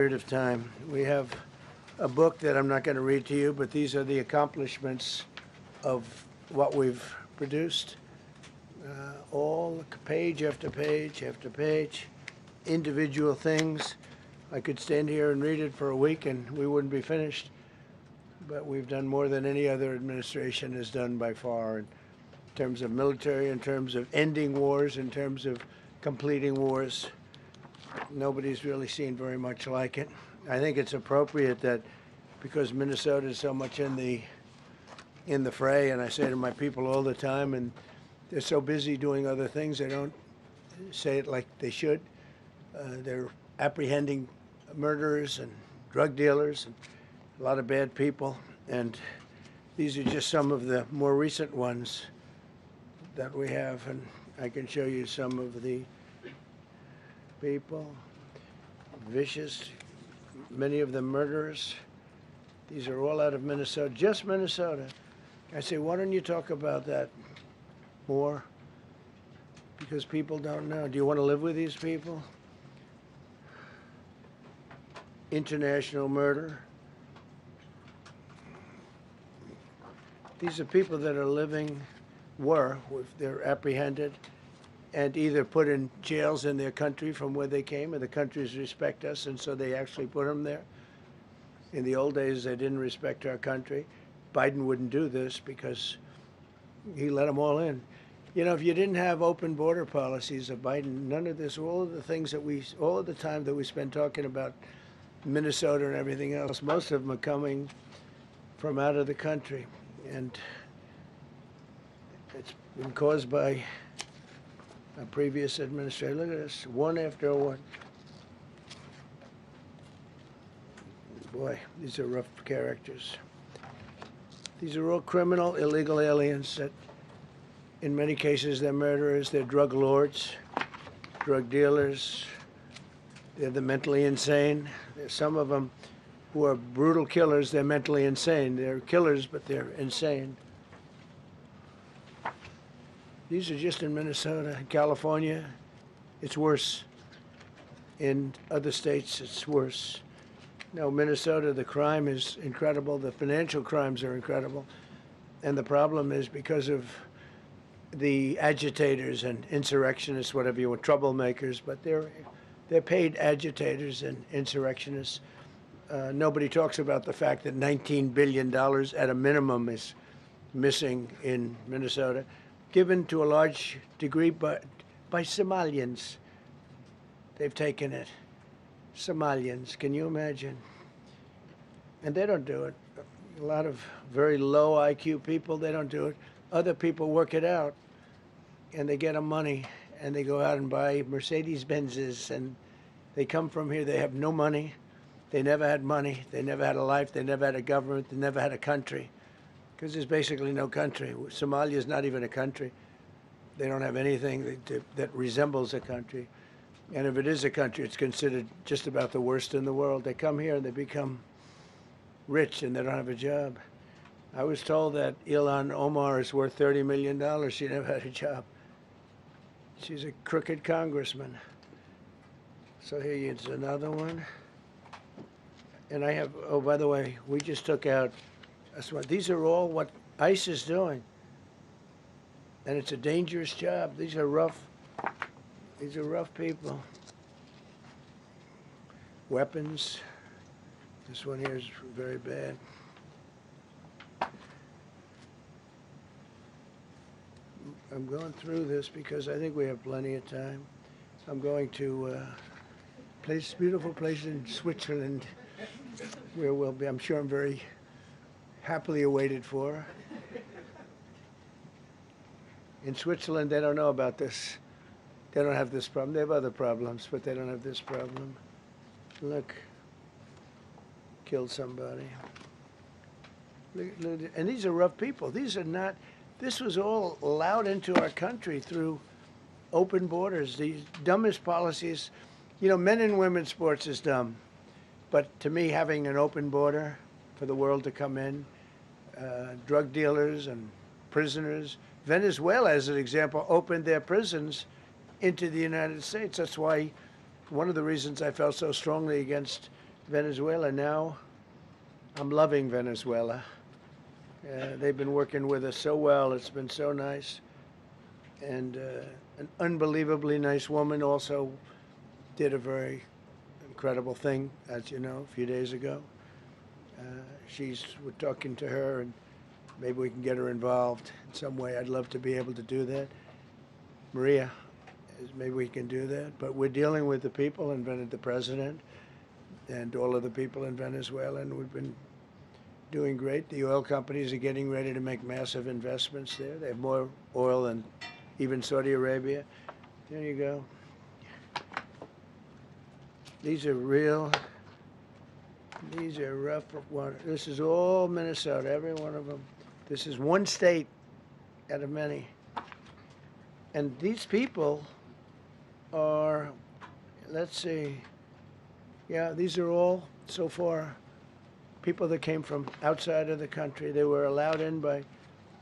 period of time. We have a book that I'm not going to read to you, but these are the accomplishments of what we've produced. All page after page after page, individual things. I could stand here and read it for a week and we wouldn't be finished. But we've done more than any other administration has done by far in terms of military, in terms of ending wars, in terms of completing wars. Nobody's really seen very much like it. I think it's appropriate that because Minnesota is so much in the fray, and I say to my people all the time, and they're so busy doing other things, they don't say it like they should. They're apprehending murderers and drug dealers and a lot of bad people, and these are just some of the more recent ones that we have, and I can show you some of the people, vicious, many of them murderers. These are all out of Minnesota, just Minnesota. I say, why don't you talk about that more? Because people don't know. Do you want to live with these people? International murder. These are people that are living, if they're apprehended, and either put in jails in their country from where they came, and the countries respect us, and so they actually put them there. In the old days, they didn't respect our country. Biden wouldn't do this because he let them all in. You know, if you didn't have open border policies of Biden, none of this, all of the things that all of the time that we spend talking about Minnesota and everything else, most of them are coming from out of the country. And it's been caused by a previous administration. Look at this, one after one. Boy, these are rough characters. These are all criminal, illegal aliens that, in many cases, they're murderers, they're drug lords, drug dealers. They're the mentally insane. There's some of them who are brutal killers, they're mentally insane. They're killers, but they're insane. These are just in Minnesota. In California, it's worse. In other states, it's worse. No, Minnesota, the crime is incredible. The financial crimes are incredible. And the problem is because of the agitators and insurrectionists, whatever you want, troublemakers, but they're paid agitators and insurrectionists. Nobody talks about the fact that $19 billion at a minimum is missing in Minnesota, given to a large degree by Somalians. They've taken it. Somalians, can you imagine? And they don't do it. A lot of very low IQ people, they don't do it. Other people work it out, and they get them money, and they go out and buy Mercedes-Benzes, and they come from here, they have no money. They never had money. They never had a life. They never had a government. They never had a country, because there's basically no country. Somalia is not even a country. They don't have anything that resembles a country. And if it is a country, it's considered just about the worst in the world. They come here and they become rich and they don't have a job. I was told that Ilhan Omar is worth $30 million. She never had a job. She's a crooked congressman. So here's another one. And I have, oh, by the way, we just took out, these are all what ICE is doing. And it's a dangerous job. These are rough people. Weapons. This one here is very bad. I'm going through this because I think we have plenty of time. I'm going to beautiful place in Switzerland where we'll be, I'm sure I'm very happily awaited for. In Switzerland, they don't know about this. They don't have this problem. They have other problems, but they don't have this problem. Look, killed somebody. Look, and these are rough people. These are not, this was all allowed into our country through open borders. The dumbest policies, you know, men and women's sports is dumb. But to me, having an open border for the world to come in, drug dealers and prisoners, Venezuela, as an example, opened their prisons into the United States. That's why one of the reasons I felt so strongly against Venezuela now, I'm loving Venezuela. They've been working with us so well. It's been so nice. And an unbelievably nice woman also did a very incredible thing, as you know, a few days ago. We're talking to her, and maybe we can get her involved in some way. I'd love to be able to do that. Maria, maybe we can do that. But we're dealing with the people and the president and all of the people in Venezuela, and we've been doing great. The oil companies are getting ready to make massive investments there. They have more oil than even Saudi Arabia. There you go. These are rough water. This is all Minnesota, every one of them. This is one state out of many. And these people are, let's see, yeah, these are all, so far, people that came from outside of the country. They were allowed in by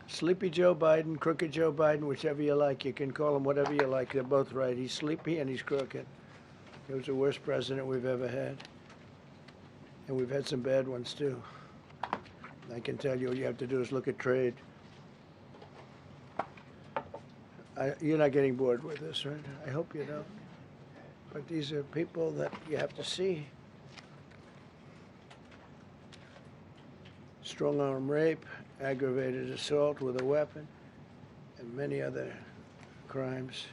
Sleepy Joe Biden, Crooked Joe Biden, whichever you like. You can call him whatever you like. They're both right. He's sleepy and he's crooked. He was the worst president we've ever had. And we've had some bad ones, too. I can tell you, all you have to do is look at trade. You're not getting bored with this, right? I hope you don't. But these are people that you have to see. Strong-arm rape, aggravated assault with a weapon, and many other crimes.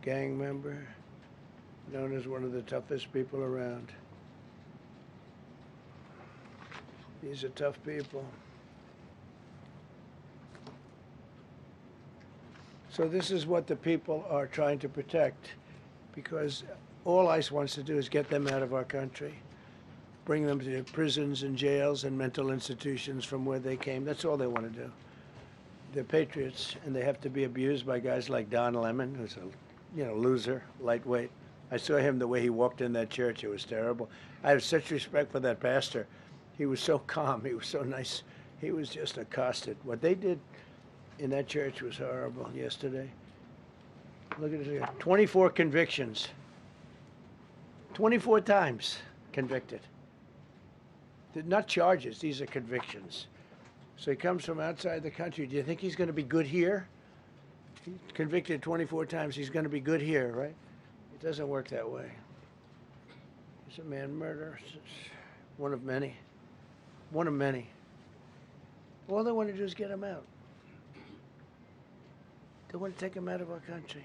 Gang member, known as one of the toughest people around. These are tough people. So this is what the people are trying to protect, because all ICE wants to do is get them out of our country, bring them to prisons and jails and mental institutions from where they came. That's all they want to do. They're patriots, and they have to be abused by guys like Don Lemon, who's a loser, lightweight. I saw him the way he walked in that church. It was terrible. I have such respect for that pastor. He was so calm. He was so nice. He was just accosted. What they did in that church was horrible yesterday. Look at it. 24 convictions. 24 times convicted. They're not charges. These are convictions. So he comes from outside the country. Do you think he's going to be good here? He's convicted 24 times. He's going to be good here, right? It doesn't work that way. It's a man murder. It's one of many. One of many. All they want to do is get him out. They want to take him out of our country.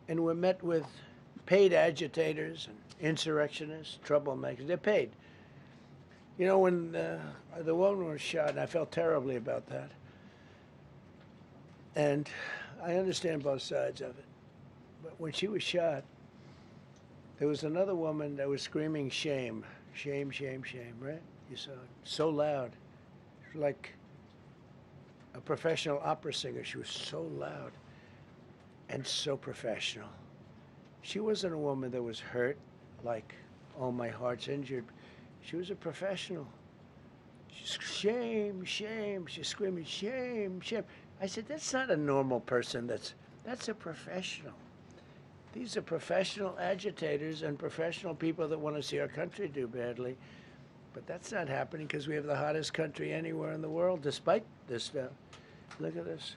And we're met with paid agitators and insurrectionists, troublemakers. They're paid. You know, when the woman was shot, and I felt terribly about that. And I understand both sides of it. But when she was shot, there was another woman that was screaming shame, shame, shame, shame, right? You saw it. So loud. Like a professional opera singer. She was so loud and so professional. She wasn't a woman that was hurt, like, oh, my heart's injured. She was a professional. She's shame, shame. She's screaming, shame, shame. I said, that's not a normal person. That's a professional. These are professional agitators and professional people that want to see our country do badly. But that's not happening because we have the hottest country anywhere in the world, despite this stuff. Look at this.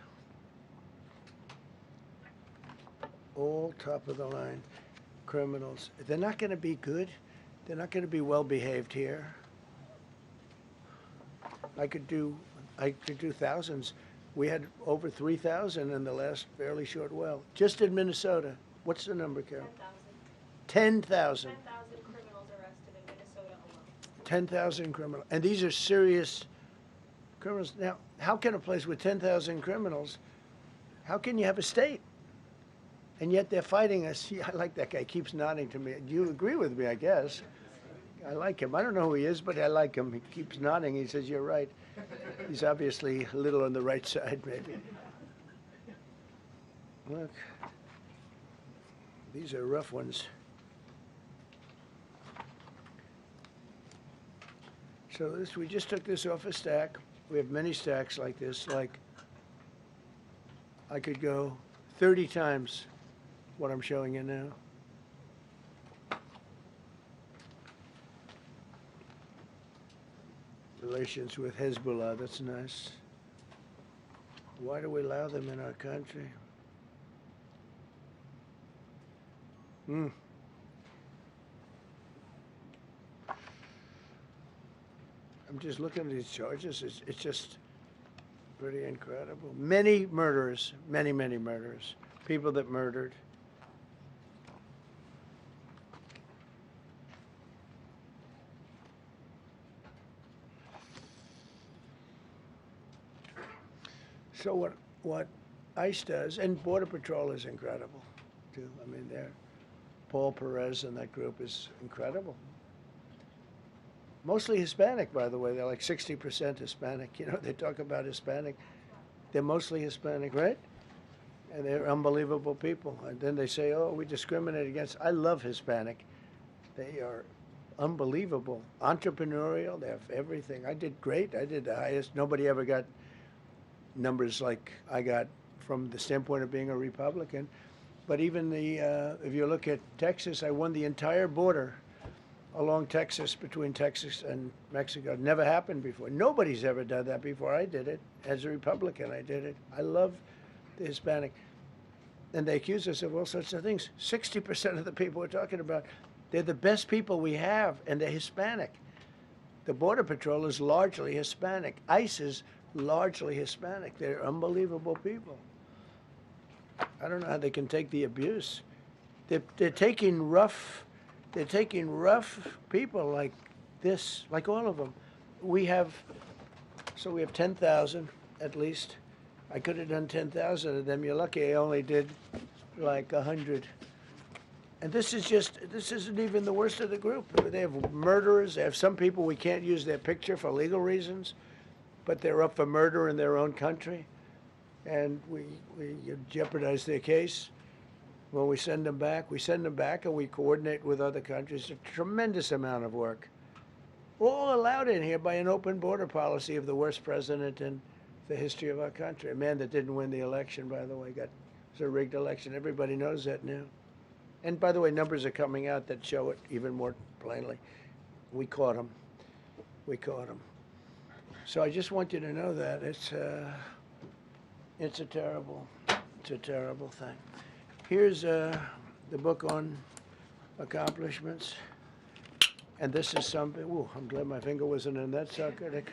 All top of the line criminals. They're not going to be good. They're not going to be well behaved here. I could do thousands. We had over 3,000 in the last fairly short while. Just in Minnesota. What's the number, Carol? 10,000. 10,000 criminals arrested in Minnesota alone. 10,000 criminals. And these are serious criminals. Now, how can a place with 10,000 criminals, how can you have a state? And yet they're fighting us. Yeah, I like that guy. He keeps nodding to me. You agree with me, I guess. I like him. I don't know who he is, but I like him. He keeps nodding. He says, you're right. He's obviously a little on the right side, maybe. Look. These are rough ones. So we just took this off a stack. We have many stacks like this, like I could go 30 times what I'm showing you now. Relations with Hezbollah, that's nice. Why do we allow them in our country? I'm just looking at these charges. It's just pretty incredible. Many murderers, many murderers. People that murdered. So what ICE does, and Border Patrol is incredible, too. I mean, Paul Perez and that group is incredible. Mostly Hispanic, by the way. They're like 60% Hispanic. You know, they talk about Hispanic. They're mostly Hispanic, right? And they're unbelievable people. And then they say, oh, we discriminate against. I love Hispanic. They are unbelievable. Entrepreneurial. They have everything. I did great. I did the highest. Nobody ever got numbers like I got from the standpoint of being a Republican. But even if you look at Texas, I won the entire border along Texas, between Texas and Mexico. It never happened before. Nobody's ever done that before. I did it. As a Republican, I did it. I love the Hispanic. And they accuse us of all sorts of things. 60% of the people we're talking about, they're the best people we have, and they're Hispanic. The Border Patrol is largely Hispanic. ICE is largely Hispanic. They're unbelievable people. I don't know how they can take the abuse. They're taking rough people like this, like all of them. We have 10,000 at least. I could have done 10,000 of them. You're lucky I only did like 100. And this isn't even the worst of the group. They have murderers. They have some people we can't use their picture for legal reasons, but they're up for murder in their own country. And we jeopardize their case. When we send them back and we coordinate with other countries. A tremendous amount of work. All allowed in here by an open border policy of the worst president in the history of our country. A man that didn't win the election, by the way, it was a rigged election. Everybody knows that now. And by the way, numbers are coming out that show it even more plainly. We caught him. So I just want you to know that it's a terrible thing. Here's the book on accomplishments. And this is something, ooh, I'm glad my finger wasn't in that sucker.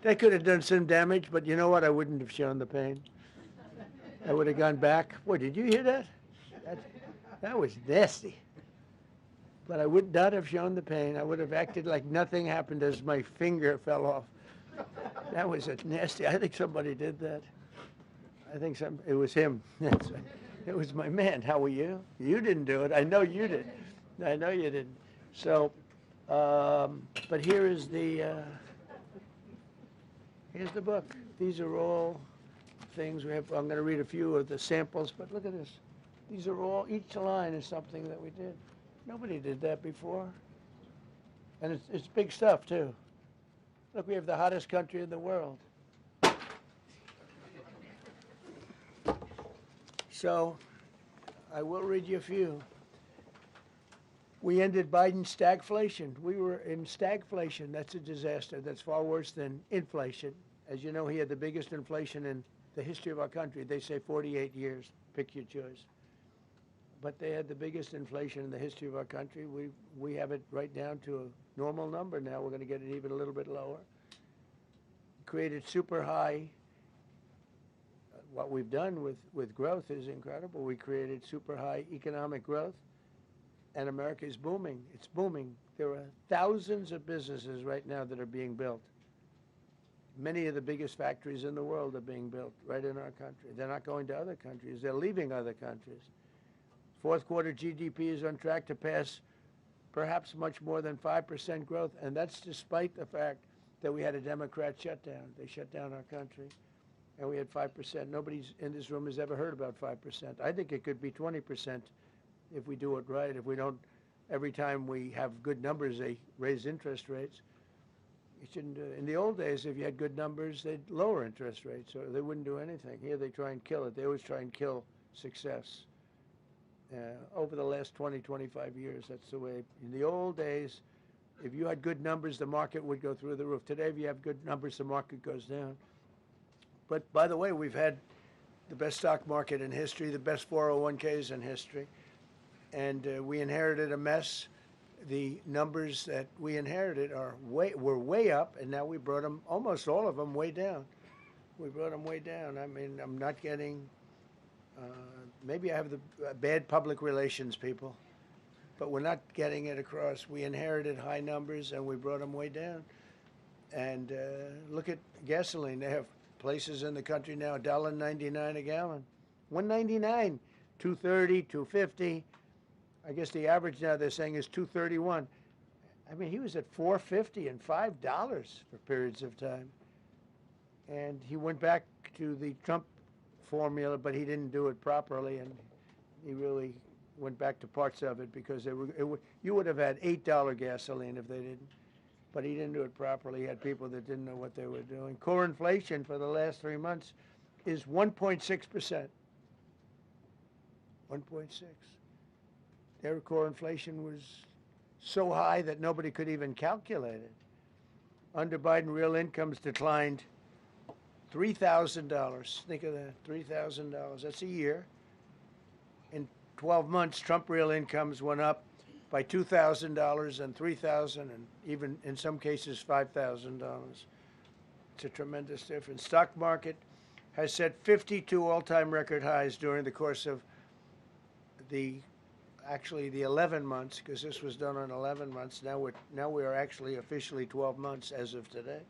That could have done some damage, but you know what? I wouldn't have shown the pain. I would have gone back. Boy, did you hear that? That was nasty. But I would not have shown the pain. I would have acted like nothing happened as my finger fell off. That was a nasty. I think somebody did that. It was him. It was my man. How were you? You didn't do it. I know you did. I know you didn't. So, but here's the book. These are all things we have. I'm going to read a few of the samples, but look at this. These are all, each line is something that we did. Nobody did that before. And it's big stuff, too. Look, we have the hottest country in the world. So, I will read you a few. We ended Biden's stagflation. We were in stagflation. That's a disaster. That's far worse than inflation. As you know, he had the biggest inflation in the history of our country. They say 48 years. Pick your choice. But they had the biggest inflation in the history of our country. We have it right down to a normal number now. We're going to get it even a little bit lower. Created super high. What we've done with growth is incredible. We created super high economic growth, and America is booming. It's booming. There are thousands of businesses right now that are being built. Many of the biggest factories in the world are being built right in our country. They're not going to other countries. They're leaving other countries. Fourth quarter GDP is on track to pass perhaps much more than 5% growth, and that's despite the fact that we had a Democrat shutdown. They shut down our country, and we had 5%. Nobody in this room has ever heard about 5%. I think it could be 20% if we do it right. If we don't, every time we have good numbers, they raise interest rates. You shouldn't do it. In the old days, if you had good numbers, they'd lower interest rates, or they wouldn't do anything. Here, they try and kill it. They always try and kill success. Over the last 20, 25 years, that's the way. In the old days, if you had good numbers, the market would go through the roof. Today, if you have good numbers, the market goes down. But by the way, we've had the best stock market in history, the best 401ks in history, and we inherited a mess. The numbers that we inherited were way up, and now we brought them, almost all of them, way down. We brought them way down. I mean, I'm not getting, maybe I have the bad public relations people, but we're not getting it across. We inherited high numbers, and we brought them way down. And look at gasoline. They have places in the country now, $1.99 a gallon. $1.99, $2.30, $2.50. I guess the average now they're saying is $2.31. I mean, he was at $4.50 and $5 for periods of time. And he went back to the Trump formula, but he didn't do it properly, and he really went back to parts of it because you would have had $8 gasoline if they didn't. But he didn't do it properly. He had people that didn't know what they were doing. Core inflation for the last 3 months is 1.6%. 1.6. Their core inflation was so high that nobody could even calculate it. Under Biden, real incomes declined $3,000. Think of that, $3,000. That's a year. In 12 months, Trump real incomes went up by $2,000 and $3,000 and even in some cases $5,000. It's a tremendous difference. Stock market has set 52 all-time record highs during the course of the 11 months, because this was done on 11 months. Now we are actually officially 12 months as of today.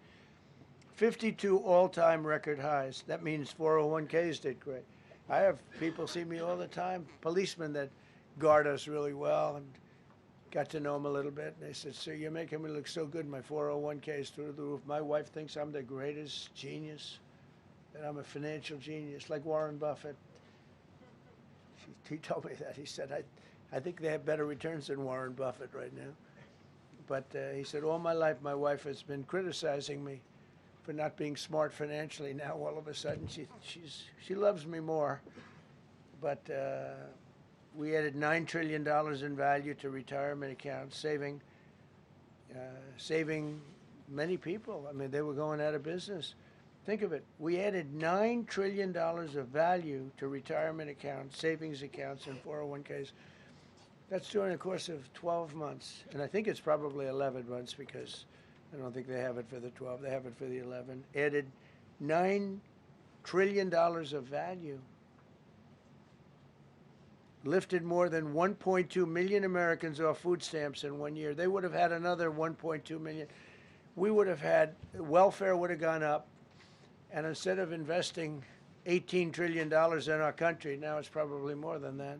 52 all-time record highs. That means 401ks did great. I have people see me all the time, policemen that guard us really well, and got to know them a little bit. And they said, "Sir, you're making me look so good. My 401k is through the roof. My wife thinks I'm the greatest genius, that I'm a financial genius, like Warren Buffett." He told me that. He said, I think they have better returns than Warren Buffett right now. But he said, all my life, my wife has been criticizing me for not being smart financially. Now, all of a sudden, she loves me more. But we added $9 trillion in value to retirement accounts, saving many people. I mean, they were going out of business. Think of it. We added $9 trillion of value to retirement accounts, savings accounts, and 401ks. That's during the course of 12 months. And I think it's probably 11 months because I don't think they have it for the 12. They have it for the 11. Added $9 trillion of value. Lifted more than 1.2 million Americans off food stamps in 1 year. They would have had another 1.2 million. We would have had, welfare would have gone up. And instead of investing $18 trillion in our country, now it's probably more than that,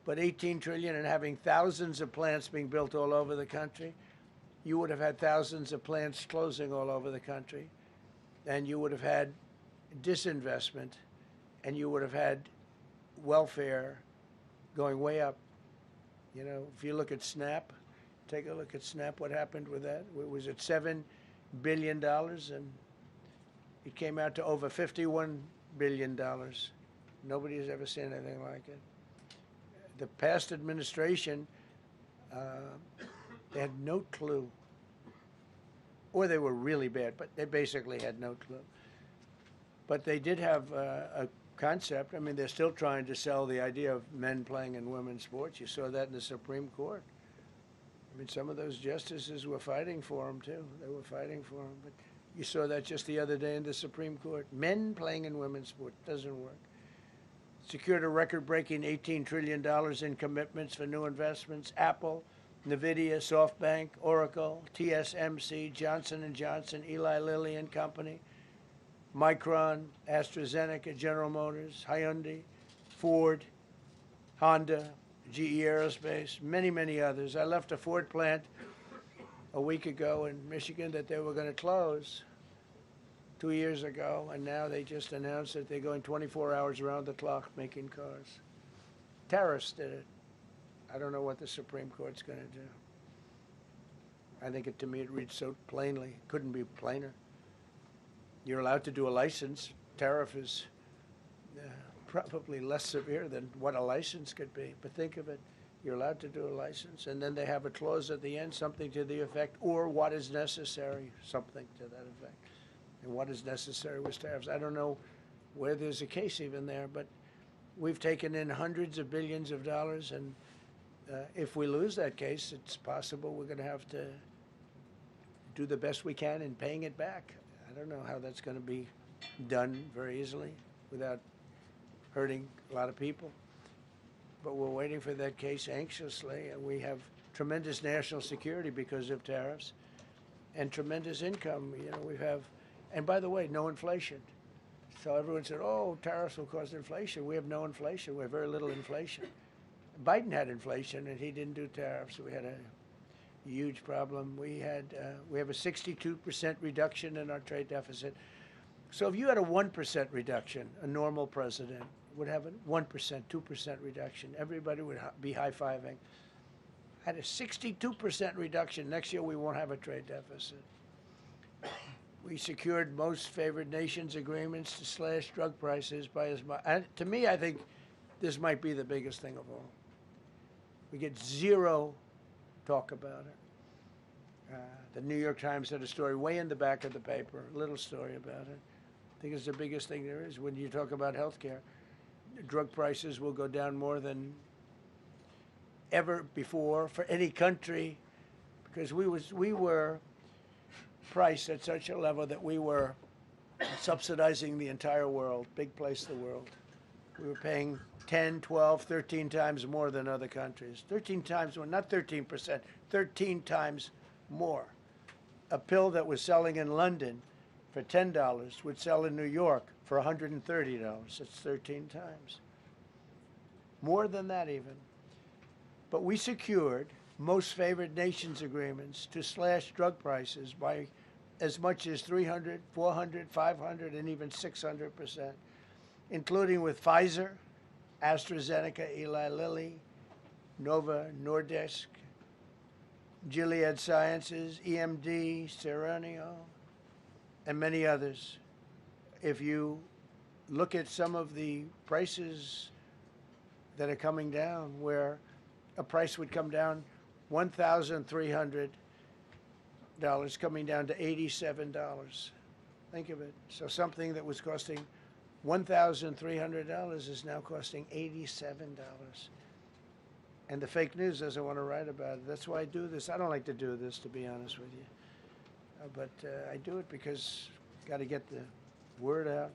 but $18 trillion and having thousands of plants being built all over the country, you would have had thousands of plants closing all over the country, and you would have had disinvestment, and you would have had welfare going way up. You know, if you look at SNAP, take a look at SNAP, what happened with that? It was at $7 billion, and it came out to over $51 billion. Nobody has ever seen anything like it. The past administration, they had no clue. Or they were really bad, but they basically had no clue. But they did have a concept. I mean, they're still trying to sell the idea of men playing in women's sports. You saw that in the Supreme Court. I mean, some of those justices were fighting for them, too. They were fighting for them. But you saw that just the other day in the Supreme Court. Men playing in women's sports doesn't work. Secured a record-breaking $18 trillion in commitments for new investments. Apple, NVIDIA, SoftBank, Oracle, TSMC, Johnson & Johnson, Eli Lilly and Company, Micron, AstraZeneca, General Motors, Hyundai, Ford, Honda, GE Aerospace, many, many others. I left a Ford plant a week ago in Michigan that they were going to close 2 years ago, and now they just announced that they're going 24 hours around the clock making cars. Tariffs did it. I don't know what the Supreme Court's going to do. I think to me it reads so plainly, couldn't be plainer. You're allowed to do a license. Tariff is probably less severe than what a license could be. But think of it, you're allowed to do a license, and then they have a clause at the end, something to the effect, or what is necessary, something to that effect. And what is necessary was tariffs. I don't know where there's a case even there, but we've taken in hundreds of billions of dollars, and if we lose that case, it's possible we're going to have to do the best we can in paying it back. I don't know how that's going to be done very easily without hurting a lot of people. But we're waiting for that case anxiously, and we have tremendous national security because of tariffs and tremendous income. You know, we have, and by the way, no inflation. So everyone said, oh, tariffs will cause inflation. We have no inflation. We have very little inflation. Biden had inflation, and he didn't do tariffs. We had a huge problem. We have a 62% reduction in our trade deficit. So if you had a 1% reduction, a normal president would have a 1%, 2% reduction. Everybody would be high-fiving. Had a 62% reduction. Next year we won't have a trade deficit. We secured most favored nations agreements to slash drug prices by as much. And to me, I think this might be the biggest thing of all. We get zero talk about it. The New York Times had a story way in the back of the paper, a little story about it. I think it's the biggest thing there is when you talk about health care. Drug prices will go down more than ever before for any country because we were priced at such a level that we were subsidizing the entire world, big place in the world. We were paying 10, 12, 13 times more than other countries. 13 times more, not 13%, 13 times more. A pill that was selling in London for $10 would sell in New York for $130. It's 13 times. More than that even. But we secured most favored nations agreements to slash drug prices by as much as 300, 400, 500, and even 600%, including with Pfizer, AstraZeneca, Eli Lilly, Novo Nordisk, Gilead Sciences, EMD, Serenio, and many others. If you look at some of the prices that are coming down, where a price would come down $1,300 coming down to $87. Think of it. So something that was costing $1,300 is now costing $87. And the fake news doesn't want to write about it. That's why I do this. I don't like to do this, to be honest with you. But I do it because got to get the word out.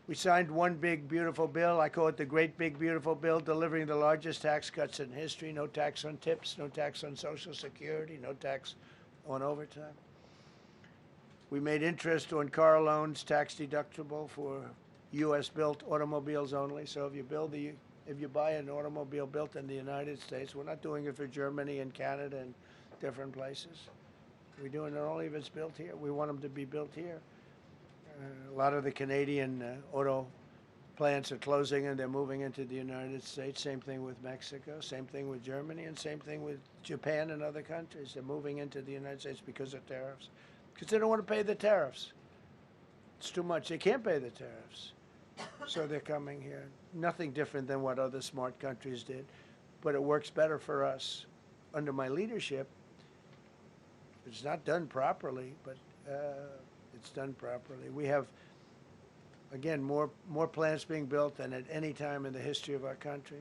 We signed one big, beautiful bill. I call it the Great Big Beautiful Bill, delivering the largest tax cuts in history. No tax on tips, no tax on Social Security, no tax on overtime. We made interest on car loans tax deductible for U.S.-built automobiles only. So if you buy an automobile built in the United States, we're not doing it for Germany and Canada and different places. We're doing it only if it's built here. We want them to be built here. A lot of the Canadian auto plants are closing and they're moving into the United States. Same thing with Mexico, same thing with Germany, and same thing with Japan and other countries. They're moving into the United States because of tariffs. Because they don't want to pay the tariffs. It's too much. They can't pay the tariffs. So they're coming here. Nothing different than what other smart countries did. But it works better for us. Under my leadership, it's not done properly, but it's done properly. We have, again, more plants being built than at any time in the history of our country.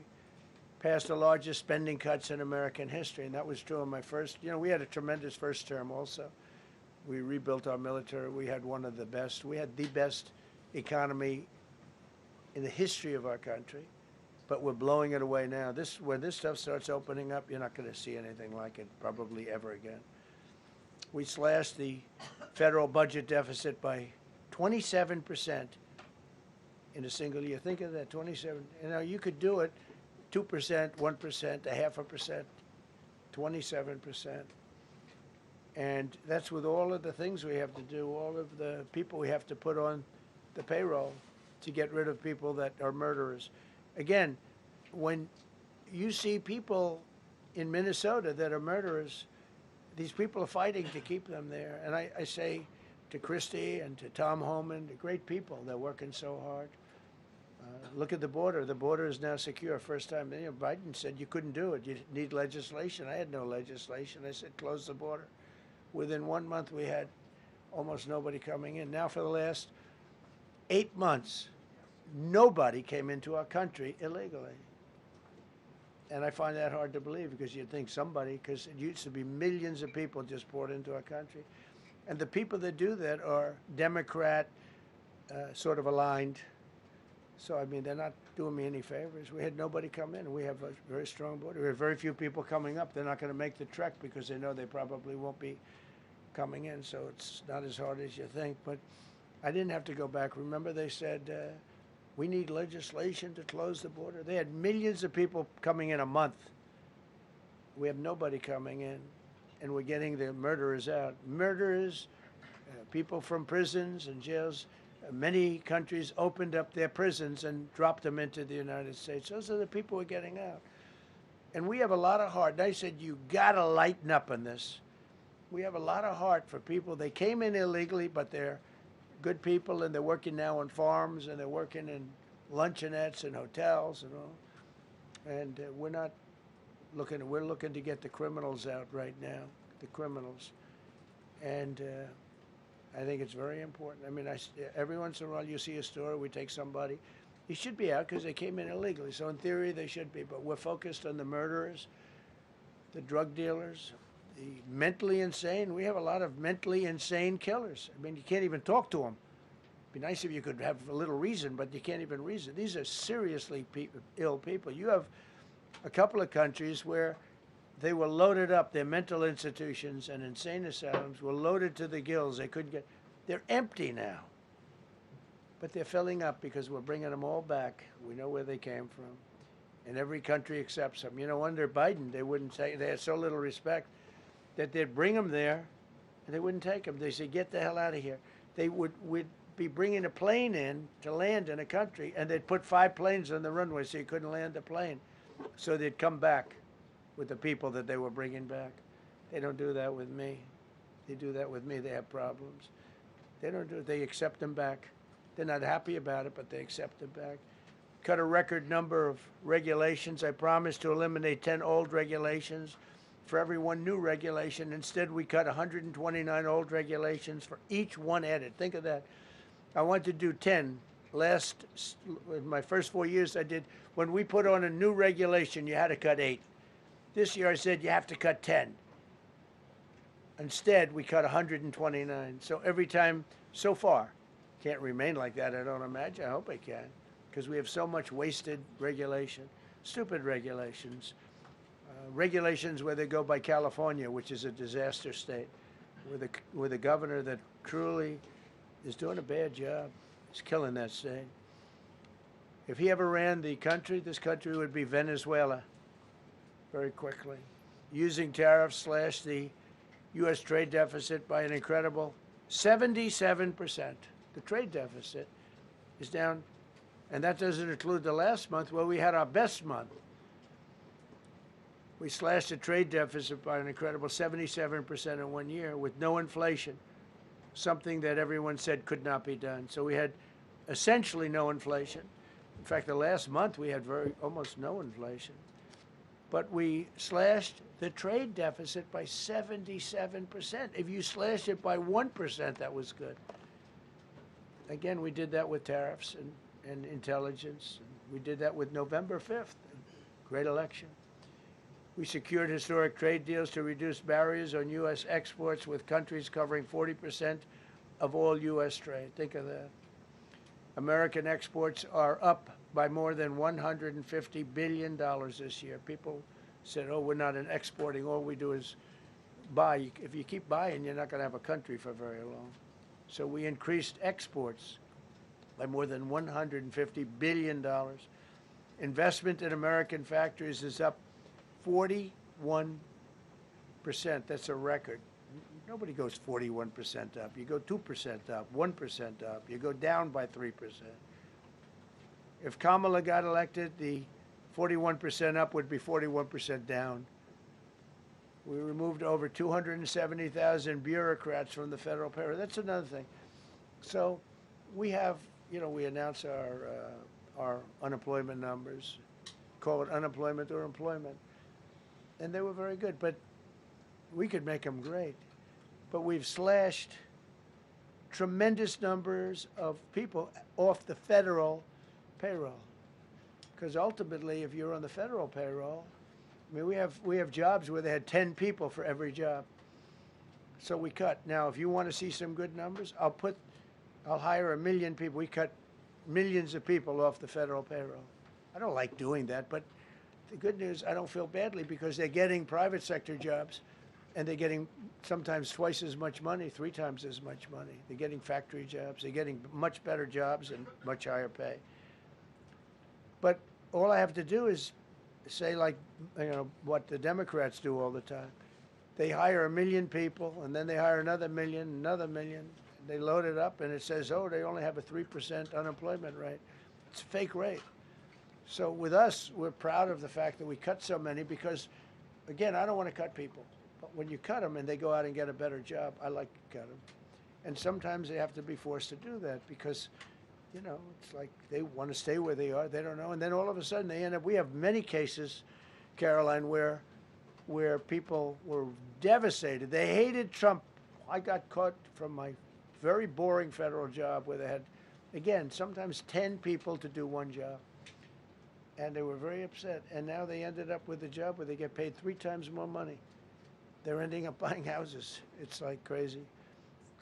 Passed the largest spending cuts in American history, and that was true in my first. You know, we had a tremendous first term also. We rebuilt our military. We had one of the best. We had the best economy in the history of our country, but we're blowing it away now. When this stuff starts opening up, you're not going to see anything like it probably ever again. We slashed the federal budget deficit by 27% in a single year. Think of that, 27. You know, you could do it 2%, 1%, 0.5%, 27%. And that's with all of the things we have to do, all of the people we have to put on the payroll to get rid of people that are murderers. Again, when you see people in Minnesota that are murderers, these people are fighting to keep them there. And I say to Christie and to Tom Homan, the great people, they're working so hard. Look at the border. The border is now secure. First time, Biden said you couldn't do it. You need legislation. I had no legislation. I said close the border. Within 1 month, we had almost nobody coming in. Now for the last 8 months, nobody came into our country illegally. And I find that hard to believe because you'd think somebody, because it used to be millions of people just poured into our country. And the people that do that are Democrat, sort of aligned. So, I mean, they're not doing me any favors. We had nobody come in. We have a very strong border. We have very few people coming up. They're not going to make the trek because they know they probably won't be coming in. So it's not as hard as you think. But I didn't have to go back. Remember, they said, we need legislation to close the border. They had millions of people coming in a month. We have nobody coming in. And we're getting the murderers out. Murderers, people from prisons and jails. Many countries opened up their prisons and dropped them into the United States. Those are the people we're getting out. And we have a lot of heart. And I said, you got to lighten up on this. We have a lot of heart for people. They came in illegally, but they're good people, and they're working now on farms, and they're working in luncheonettes and hotels and all. And we're looking to get the criminals out right now, the criminals. And I think it's very important. I mean, every once in a while you see a story, we take somebody. He should be out because they came in illegally. So in theory, they should be. But we're focused on the murderers, the drug dealers, the mentally insane. We have a lot of mentally insane killers. I mean, you can't even talk to them. It'd be nice if you could have a little reason, but you can't even reason. These are seriously ill people. You have a couple of countries where they were loaded up. Their mental institutions and insane asylums were loaded to the gills. They couldn't get. They're empty now. But they're filling up because we're bringing them all back. We know where they came from. And every country accepts them. You know, under Biden, they wouldn't take. They had so little respect that they'd bring them there and they wouldn't take them. They said, get the hell out of here. They would be bringing a plane in to land in a country, and they'd put 5 planes on the runway so you couldn't land the plane. So they'd come back with the people that they were bringing back. They don't do that with me. They do that with me, they have problems. They don't do it. They accept them back. They're not happy about it, but they accept them back. Cut a record number of regulations. I promised to eliminate 10 old regulations for every one new regulation. Instead, we cut 129 old regulations for each one added. Think of that. I wanted to do 10. In my first 4 years, I did. When we put on a new regulation, you had to cut 8. This year I said you have to cut 10. Instead, we cut 129. So every time, so far, can't remain like that, I don't imagine. I hope I can, because we have so much wasted regulation, stupid regulations. Regulations where they go by California, which is a disaster state, with a governor that truly is doing a bad job. He's killing that state. If he ever ran the country, this country would be Venezuela. Very quickly. Using tariffs slashed the U.S. trade deficit by an incredible 77%. The trade deficit is down, and that doesn't include the last month where we had our best month. We slashed the trade deficit by an incredible 77% in 1 year with no inflation, something that everyone said could not be done. So we had essentially no inflation. In fact, the last month we had almost no inflation. But we slashed the trade deficit by 77%. If you slash it by 1%, that was good. Again, we did that with tariffs and intelligence. We did that with November 5th, great election. We secured historic trade deals to reduce barriers on U.S. exports with countries covering 40% of all U.S. trade. Think of that. American exports are up by more than $150 billion this year. People said, oh, we're not exporting. All we do is buy. If you keep buying, you're not going to have a country for very long. So we increased exports by more than $150 billion. Investment in American factories is up 41%. That's a record. Nobody goes 41% up. You go 2% up, 1% up. You go down by 3%. If Kamala got elected, the 41% up would be 41% down. We removed over 270,000 bureaucrats from the federal payroll. That's another thing. So we have, we announce our unemployment numbers, call it unemployment or employment, and they were very good. But we could make them great. But we've slashed tremendous numbers of people off the federal payroll. Because ultimately, if you're on the federal payroll, I mean, we have jobs where they had 10 people for every job. So we cut. Now, if you want to see some good numbers, I'll hire 1 million people. We cut millions of people off the federal payroll. I don't like doing that, but the good news, I don't feel badly because they're getting private sector jobs, and they're getting sometimes twice as much money, 3 times as much money. They're getting factory jobs. They're getting much better jobs and much higher pay. But all I have to do is say, like, what the Democrats do all the time. They hire 1 million people, and then they hire another million. They load it up, and it says, oh, they only have a 3% unemployment rate. It's a fake rate. So with us, we're proud of the fact that we cut so many because, again, I don't want to cut people. But when you cut them and they go out and get a better job, I like to cut them. And sometimes they have to be forced to do that because, it's like they want to stay where they are. They don't know. And then all of a sudden they end up, we have many cases, Caroline, where people were devastated. They hated Trump. I got caught from my very boring federal job where they had, again, sometimes 10 people to do one job. And they were very upset. And now they ended up with a job where they get paid 3 times more money. They're ending up buying houses. It's like crazy.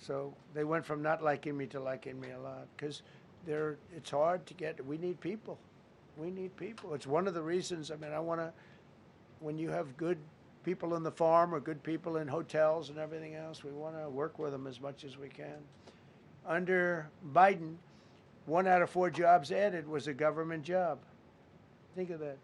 So they went from not liking me to liking me a lot because it's hard to get. We need people. We need people. It's one of the reasons. I mean, when you have good people in the farm or good people in hotels and everything else, we want to work with them as much as we can. Under Biden, 1 out of 4 jobs added was a government job. Think of that.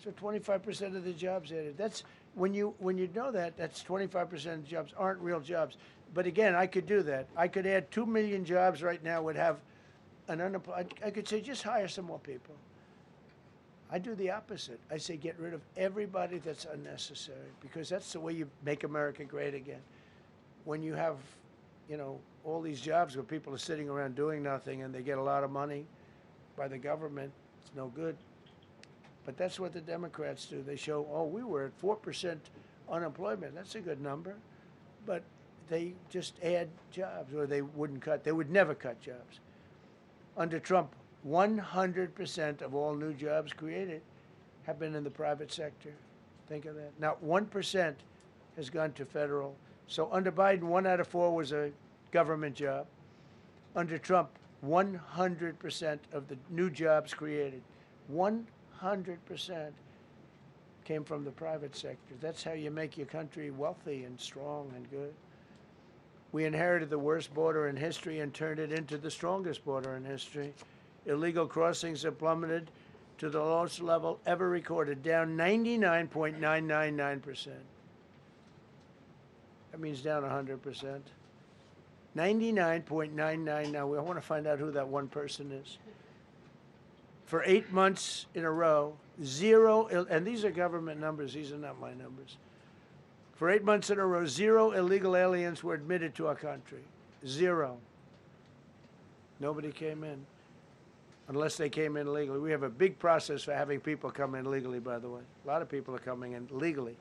So 25% of the jobs added. That's when you know that, that's 25% of the jobs aren't real jobs. But again, I could do that. I could add 2 million jobs right now, would have an unemployed. I could say just hire some more people. I do the opposite. I say get rid of everybody that's unnecessary because that's the way you make America great again. When you have, all these jobs where people are sitting around doing nothing and they get a lot of money by the government, it's no good. But that's what the Democrats do. They show, oh, we were at 4% unemployment. That's a good number. But they just add jobs, or they wouldn't cut. They would never cut jobs. Under Trump, 100% of all new jobs created have been in the private sector. Think of that. Now, 1% has gone to federal. So under Biden, 1 out of 4 was a government job. Under Trump, 100% of the new jobs created, 100% came from the private sector. That's how you make your country wealthy and strong and good. We inherited the worst border in history and turned it into the strongest border in history. Illegal crossings have plummeted to the lowest level ever recorded, down 99.999%. That means down 100%. 99.99. Now, I want to find out who that one person is. For 8 months in a row, 0, and these are government numbers, these are not my numbers. For 8 months in a row, 0 illegal aliens were admitted to our country. 0. Nobody came in, unless they came in legally. We have a big process for having people come in legally, by the way. A lot of people are coming in legally.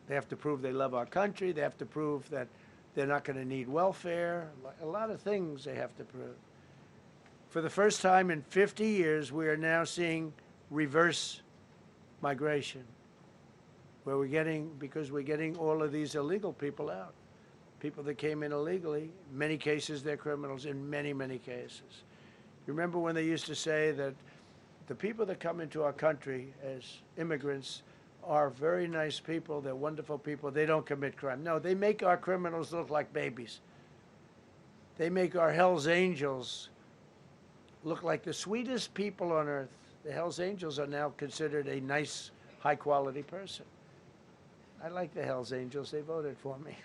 They have to prove they love our country. They have to prove that they're not going to need welfare. A lot of things they have to prove. For the first time in 50 years, we are now seeing reverse migration, where because we're getting all of these illegal people out. People that came in illegally, in many cases they're criminals, in many, many cases. You remember when they used to say that the people that come into our country as immigrants are very nice people, they're wonderful people, they don't commit crime. No, they make our criminals look like babies. They make our Hell's Angels look like the sweetest people on earth. The Hell's Angels are now considered a nice, high-quality person. I like the Hell's Angels. They voted for me.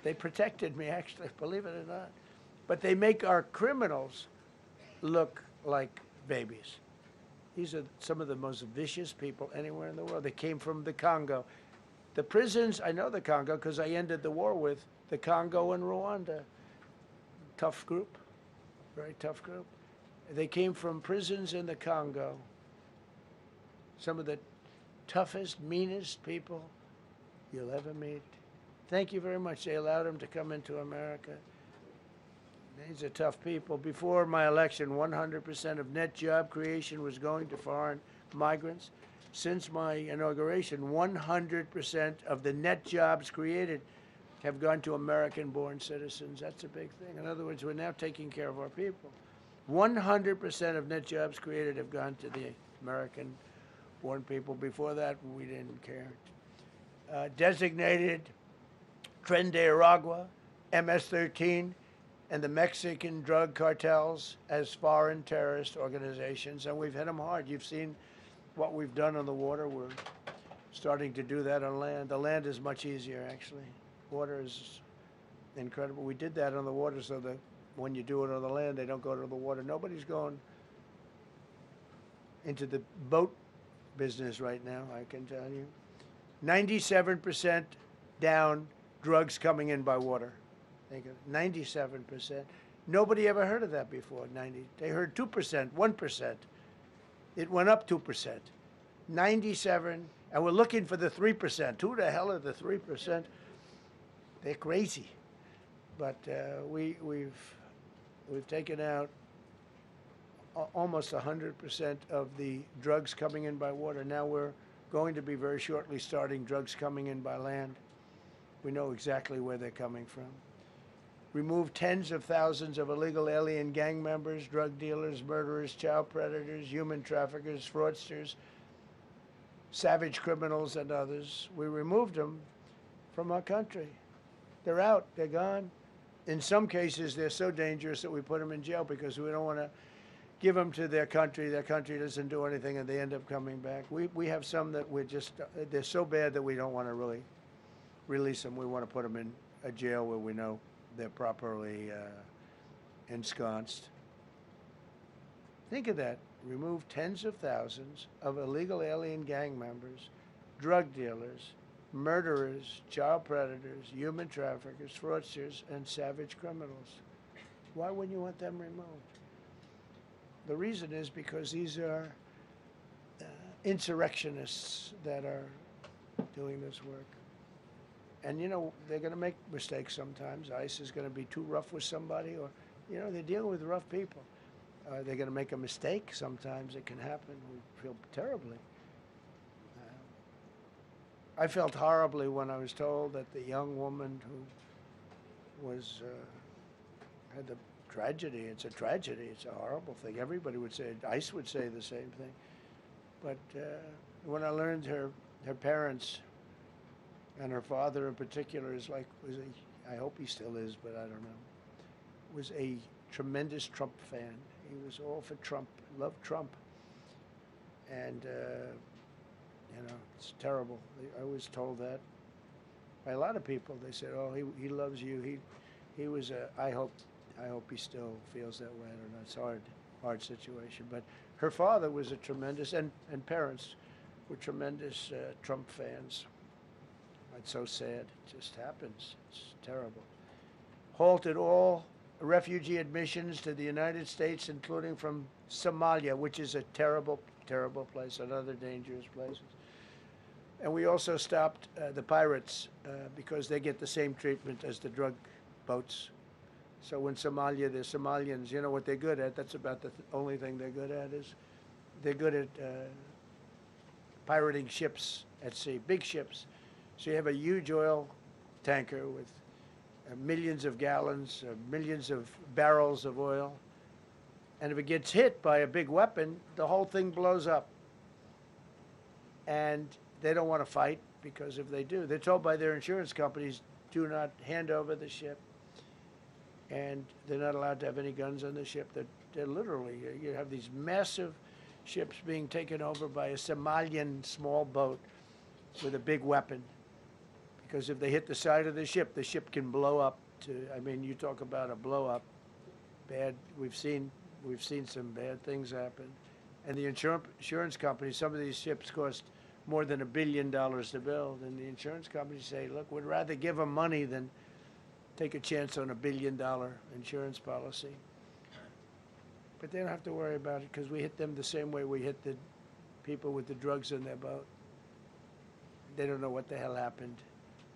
They protected me, actually, believe it or not. But they make our criminals look like babies. These are some of the most vicious people anywhere in the world. They came from the Congo. The prisons, I know the Congo because I ended the war with the Congo and Rwanda. Tough group, very tough group. They came from prisons in the Congo. Some of the toughest, meanest people you'll ever meet. Thank you very much. They allowed them to come into America. These are tough people. Before my election, 100% of net job creation was going to foreign migrants. Since my inauguration, 100% of the net jobs created have gone to American-born citizens. That's a big thing. In other words, we're now taking care of our people. 100% of net jobs created have gone to the American-born people. Before that, we didn't care. Designated Tren de Aragua, MS-13, and the Mexican drug cartels as foreign terrorist organizations, and we've hit them hard. You've seen what we've done on the water. We're starting to do that on land. The land is much easier, actually. Water is incredible. We did that on the water so that when you do it on the land, they don't go to the water. Nobody's going into the boat business right now, I can tell you. 97% down drugs coming in by water. Think of it, 97%. Nobody ever heard of that before, 90. They heard 2%, 1%. It went up 2%. 97, and we're looking for the 3%. Who the hell are the 3%? They're crazy. But we've taken out almost 100% of the drugs coming in by water. Now we're going to be very shortly starting drugs coming in by land. We know exactly where they're coming from. Removed tens of thousands of illegal alien gang members, drug dealers, murderers, child predators, human traffickers, fraudsters, savage criminals, and others. We removed them from our country. They're out. They're gone. In some cases, they're so dangerous that we put them in jail because we don't want to give them to their country. Their country doesn't do anything, and they end up coming back. We have some that they're so bad that we don't want to really release them. We want to put them in a jail where we know they're properly ensconced. Think of that. Remove tens of thousands of illegal alien gang members, drug dealers, murderers, child predators, human traffickers, fraudsters, and savage criminals. Why wouldn't you want them removed? The reason is because these are insurrectionists that are doing this work. And, you know, they're going to make mistakes sometimes. ICE is going to be too rough with somebody, or, you know, they're dealing with rough people. They're going to make a mistake sometimes. It can happen. We feel terribly. I felt horribly when I was told that the young woman who was had the tragedy. It's a tragedy. It's a horrible thing. Everybody would say, ICE would say the same thing. But when I learned her parents and her father in particular I hope he still is, but I don't know, was a tremendous Trump fan. He was all for Trump, loved Trump. And, you know, it's terrible. I was told that by a lot of people. They said, oh, he loves you. He was I hope he still feels that way. I don't know. It's a hard situation. But her father was a tremendous, and parents were tremendous Trump fans. It's so sad. It just happens. It's terrible. Halted all refugee admissions to the United States, including from Somalia, which is a terrible, terrible place, another dangerous place. And we also stopped the pirates because they get the same treatment as the drug boats. So in Somalia, the Somalians, you know what they're good at? That's about the only thing they're good at is they're good at pirating ships at sea, big ships. So you have a huge oil tanker with millions of gallons, millions of barrels of oil. And if it gets hit by a big weapon, the whole thing blows up. And they don't want to fight because if they do, they're told by their insurance companies, do not hand over the ship. And they're not allowed to have any guns on the ship. They're literally, you have these massive ships being taken over by a Somalian small boat with a big weapon. Because if they hit the side of the ship can blow up I mean, you talk about a blow up. Bad, we've seen some bad things happen. And the insurance companies, some of these ships cost more than $1 billion to build. And the insurance companies say, look, we'd rather give them money than take a chance on $1 billion insurance policy. But they don't have to worry about it because we hit them the same way we hit the people with the drugs in their boat. They don't know what the hell happened.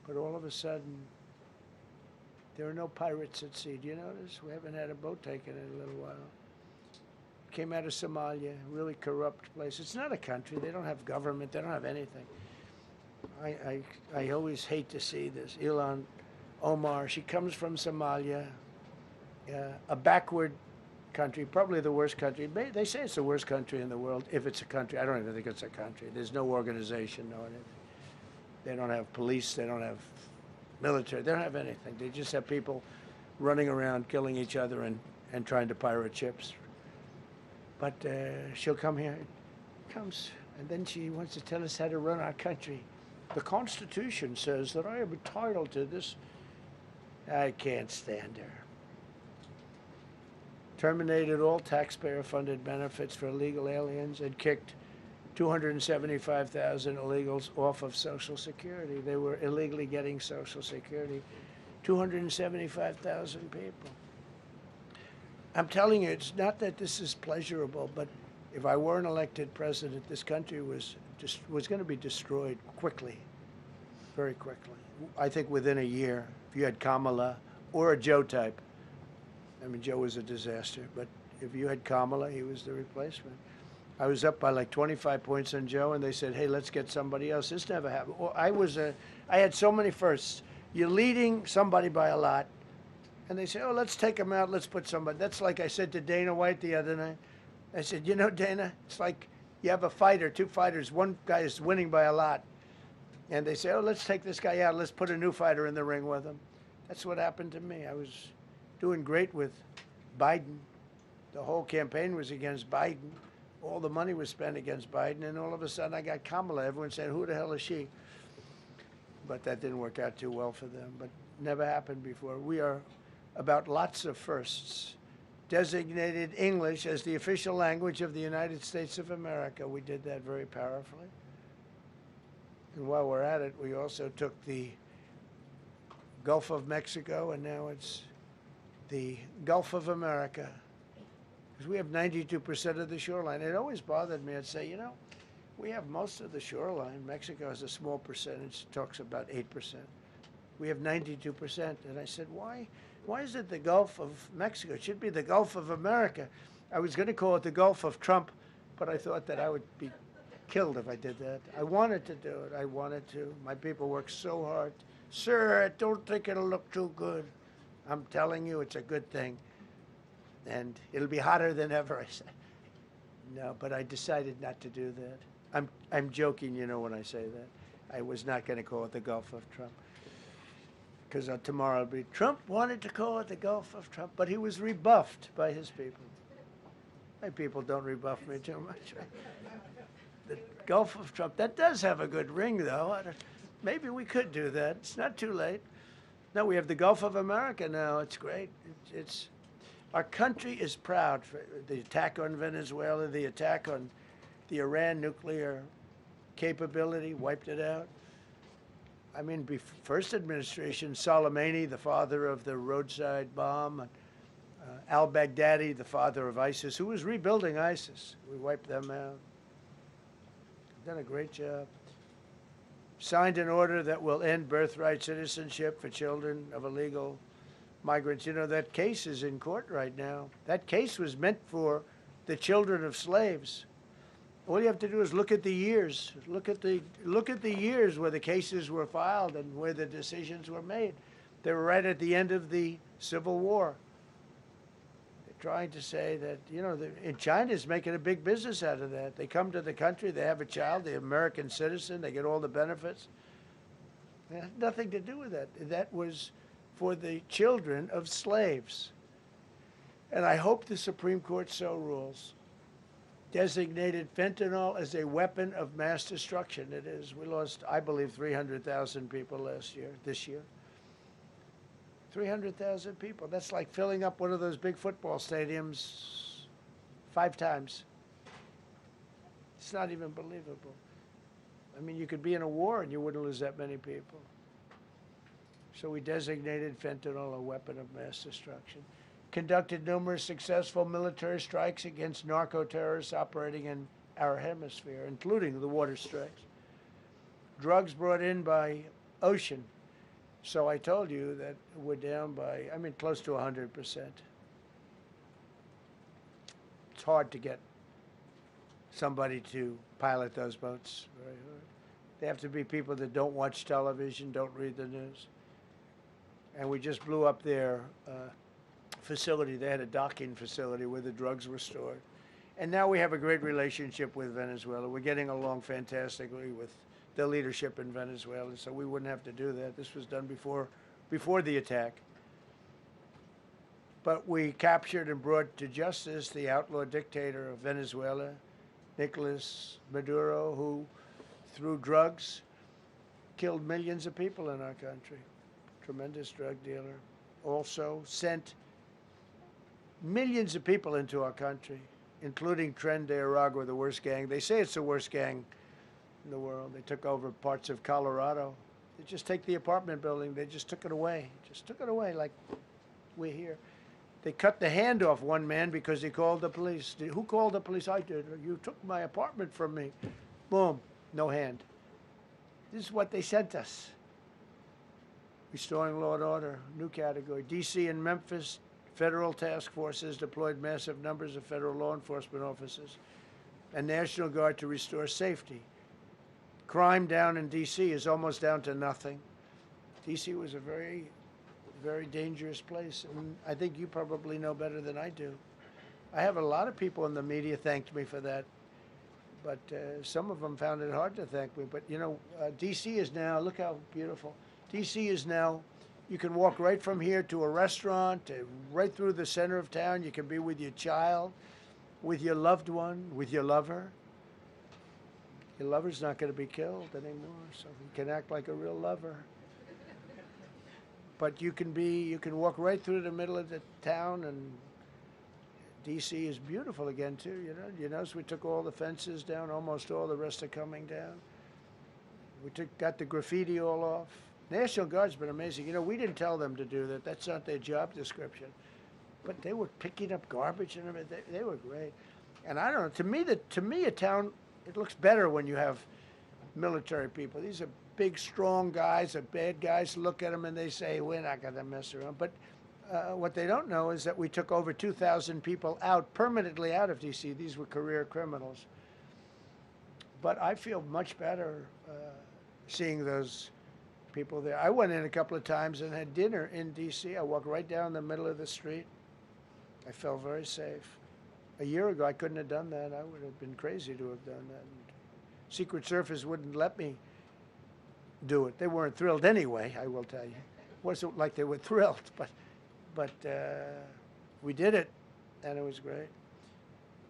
But all of a sudden, there are no pirates at sea. Do you notice? We haven't had a boat taken in a little while. Came out of Somalia, really corrupt place. It's not a country. They don't have government. They don't have anything. I always hate to see this. Ilan Omar, she comes from Somalia, a backward country, probably the worst country. They say it's the worst country in the world, if it's a country. I don't even think it's a country. There's no organization, no anything. They don't have police. They don't have military. They don't have anything. They just have people running around, killing each other and trying to pirate ships. But she'll come here, comes, and then she wants to tell us how to run our country. The Constitution says that I am entitled to this. I can't stand her. Terminated all taxpayer-funded benefits for illegal aliens and kicked 275,000 illegals off of Social Security. They were illegally getting Social Security. 275,000 people. I'm telling you, it's not that this is pleasurable, but if I weren't elected president, this country was going to be destroyed quickly, very quickly. I think within a year, if you had Kamala or a Joe type. I mean, Joe was a disaster, but if you had Kamala, he was the replacement. I was up by like 25 points on Joe, and they said, hey, let's get somebody else. This never happened. Well, I had so many firsts. You're leading somebody by a lot, and they say, oh, let's take him out, let's put somebody. That's like I said to Dana White the other night. I said, you know, Dana, it's like you have a fighter, two fighters, one guy is winning by a lot. And they say, oh, let's take this guy out, let's put a new fighter in the ring with him. That's what happened to me. I was doing great with Biden. The whole campaign was against Biden. All the money was spent against Biden, and all of a sudden I got Kamala. Everyone said, who the hell is she? But that didn't work out too well for them, but never happened before. We are about lots of firsts. Designated English as the official language of the United States of America. We did that very powerfully. And while we're at it, we also took the Gulf of Mexico, and now it's the Gulf of America. Because we have 92% of the shoreline. It always bothered me. I'd say, you know, we have most of the shoreline. Mexico has a small percentage, talks about 8%. We have 92%. And I said, why is it the Gulf of Mexico? It should be the Gulf of America. I was going to call it the Gulf of Trump, but I thought that I would be killed if I did that. I wanted to do it. I wanted to. My people worked so hard. Sir, I don't think it'll look too good. I'm telling you, it's a good thing. And it'll be hotter than ever, I said. No, but I decided not to do that. I'm joking, you know, when I say that. I was not going to call it the Gulf of Trump. Because tomorrow it'll be, Trump wanted to call it the Gulf of Trump, but he was rebuffed by his people. My people don't rebuff me too much. The Gulf of Trump, that does have a good ring, though. Maybe we could do that. It's not too late. No, we have the Gulf of America now. It's great. Our country is proud for the attack on Venezuela, the attack on the Iran nuclear capability, wiped it out. I mean, first administration, Soleimani, the father of the roadside bomb, al-Baghdadi, the father of ISIS, who was rebuilding ISIS. We wiped them out. Done a great job. Signed an order that will end birthright citizenship for children of illegal migrants. You know, that case is in court right now. That case was meant for the children of slaves. All you have to do is look at the years. Look at the years where the cases were filed and where the decisions were made. They were right at the end of the Civil War. They're trying to say that, you know, China's making a big business out of that. They come to the country, they have a child, the American citizen, they get all the benefits. It had nothing to do with that. That was for the children of slaves. And I hope the Supreme Court so rules. Designated fentanyl as a weapon of mass destruction. It is. We lost, I believe, 300,000 people this year. 300,000 people. That's like filling up one of those big football stadiums 5 times. It's not even believable. I mean, you could be in a war and you wouldn't lose that many people. So we designated fentanyl a weapon of mass destruction. Conducted numerous successful military strikes against narco-terrorists operating in our hemisphere, including the water strikes. Drugs brought in by ocean. So I told you that we're down by, I mean, close to 100%. It's hard to get somebody to pilot those boats. Very hard. They have to be people that don't watch television, don't read the news. And we just blew up their facility. They had a docking facility where the drugs were stored. And now we have a great relationship with Venezuela. We're getting along fantastically with the leadership in Venezuela, so we wouldn't have to do that. This was done before the attack. But we captured and brought to justice the outlaw dictator of Venezuela, Nicolas Maduro, who, through drugs, killed millions of people in our country. Tremendous drug dealer. Also sent millions of people into our country, including Tren de Aragua, the worst gang. They say it's the worst gang in the world. They took over parts of Colorado. They just take the apartment building. They just took it away. Just took it away like we're here. They cut the hand off one man because he called the police. Who called the police? I did. You took my apartment from me. Boom, no hand. This is what they sent us. Restoring law and order, new category. D.C. and Memphis, federal task forces deployed massive numbers of federal law enforcement officers and National Guard to restore safety. Crime down in D.C. is almost down to nothing. D.C. was a very, very dangerous place, and I think you probably know better than I do. I have a lot of people in the media thanked me for that, but some of them found it hard to thank me. But, you know, D.C. is now, look how beautiful. D.C. is now, you can walk right from here to a restaurant, right through the center of town. You can be with your child, with your loved one, with your lover. Your lover's not going to be killed anymore, so you can act like a real lover. But you can walk right through the middle of the town, and D.C. is beautiful again too. You notice we took all the fences down, almost all. The rest are coming down. We got the graffiti all off. National Guard's been amazing. You know, we didn't tell them to do that. That's not their job description. But they were picking up garbage and everything. They were great. And I don't know. To me, a town, it looks better when you have military people. These are big, strong guys, are bad guys. Look at them and they say, we're not going to mess around. But what they don't know is that we took over 2,000 people out, permanently out of D.C. These were career criminals. But I feel much better seeing those people there. I went in a couple of times and had dinner in D.C. I walked right down the middle of the street. I felt very safe. A year ago, I couldn't have done that. I would have been crazy to have done that. Secret Service wouldn't let me do it. They weren't thrilled anyway, I will tell you. It wasn't like they were thrilled, but we did it, and it was great.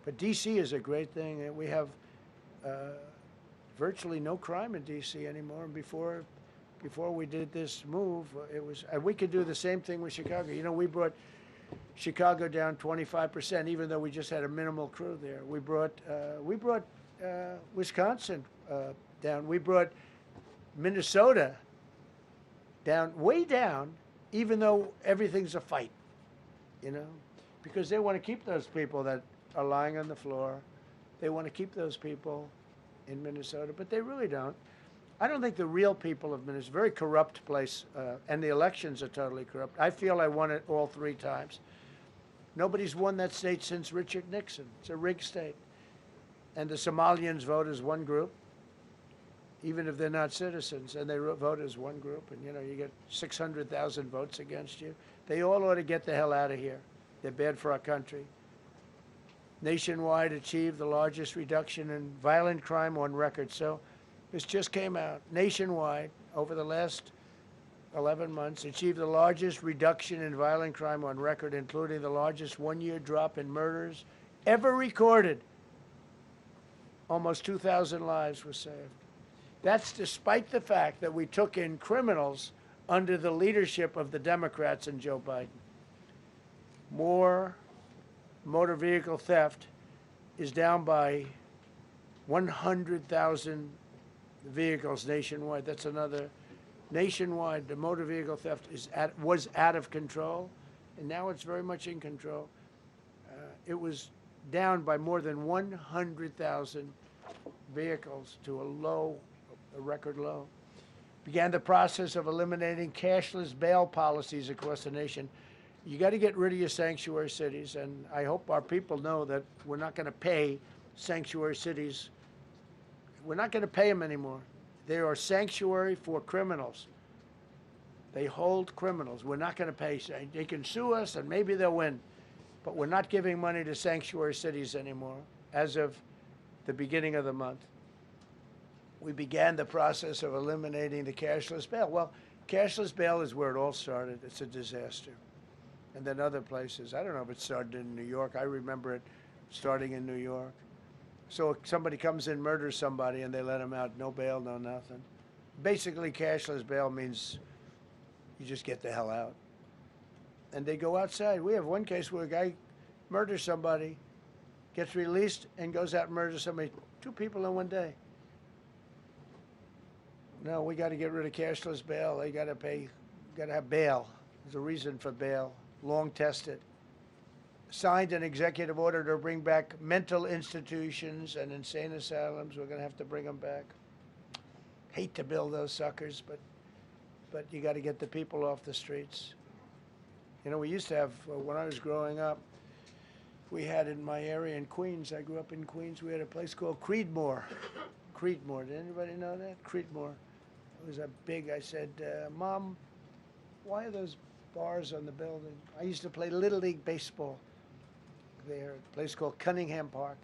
But D.C. is a great thing. And we have virtually no crime in D.C. anymore. And before we did this move, it was, and we could do the same thing with Chicago. You know, we brought Chicago down 25%, even though we just had a minimal crew there. We brought Wisconsin down. We brought Minnesota down, way down, even though everything's a fight, you know, because they want to keep those people that are lying on the floor. They want to keep those people in Minnesota, but they really don't. I don't think the real people of Minnesota, very corrupt place, and the elections are totally corrupt. I feel I won it all 3 times. Nobody's won that state since Richard Nixon. It's a rigged state. And the Somalians vote as one group, even if they're not citizens, and they vote as one group, and you know, you get 600,000 votes against you. They all ought to get the hell out of here. They're bad for our country. Nationwide achieved the largest reduction in violent crime on record. So this just came out. Nationwide, over the last 11 months, achieved the largest reduction in violent crime on record, including the largest one-year drop in murders ever recorded. Almost 2,000 lives were saved. That's despite the fact that we took in criminals under the leadership of the Democrats and Joe Biden. More motor vehicle theft is down by 100,000 the vehicles nationwide. That's another. Nationwide, the motor vehicle theft was out of control, and now it's very much in control. It was down by more than 100,000 vehicles to a record low. Began the process of eliminating cashless bail policies across the nation. You got to get rid of your sanctuary cities, and I hope our people know that we're not going to pay sanctuary cities. We're not going to pay them anymore. They are sanctuary for criminals. They hold criminals. We're not going to pay. They can sue us, and maybe they'll win. But we're not giving money to sanctuary cities anymore as of the beginning of the month. We began the process of eliminating the cashless bail. Well, cashless bail is where it all started. It's a disaster. And then other places. I don't know if it started in New York. I remember it starting in New York. So somebody comes in, murders somebody, and they let him out. No bail, no nothing. Basically, cashless bail means you just get the hell out. And they go outside. We have one case where a guy murders somebody, gets released, and goes out and murders somebody. 2 people in one day. No, we got to get rid of cashless bail. They got to pay, got to have bail. There's a reason for bail. Long tested. Signed an executive order to bring back mental institutions and insane asylums. We're going to have to bring them back. Hate to build those suckers, but you got to get the people off the streets. You know, we used to have, when I was growing up, we had in my area in Queens, I grew up in Queens, we had a place called Creedmoor. Creedmoor, did anybody know that? Creedmoor. It was a big, I said, Mom, why are those bars on the building? I used to play Little League baseball there, a place called Cunningham Park.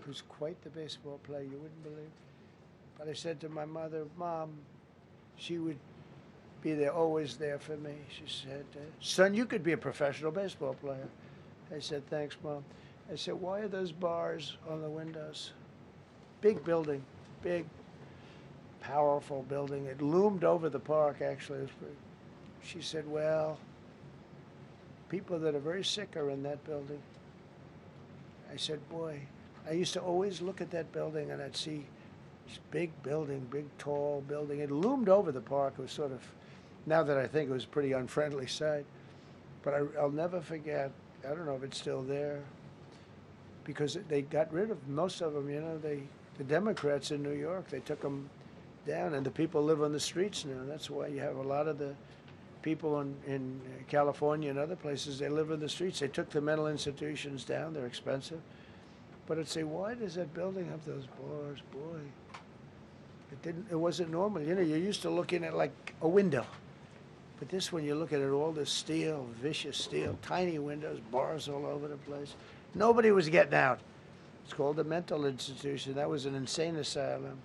It was quite the baseball player, you wouldn't believe. But I said to my mother, Mom, she would be there, always there for me. She said, son, you could be a professional baseball player. I said, thanks, Mom. I said, why are those bars on the windows? Big building, big, powerful building. It loomed over the park, actually. She said, well, people that are very sick are in that building. I said, boy, I used to always look at that building and I'd see this big building, big, tall building. It loomed over the park. It was sort of, now that I think it was a pretty unfriendly sight. But I'll never forget, I don't know if it's still there, because they got rid of most of them, you know, the Democrats in New York, they took them down, and the people live on the streets now. That's why you have a lot of the people in California and other places, they live in the streets. They took the mental institutions down. They're expensive. But I'd say, why does that building have those bars? Boy, it wasn't normal. You know, you're used to looking at like a window. But this one, you look at it, all this steel, vicious steel, tiny windows, bars all over the place. Nobody was getting out. It's called a mental institution. That was an insane asylum.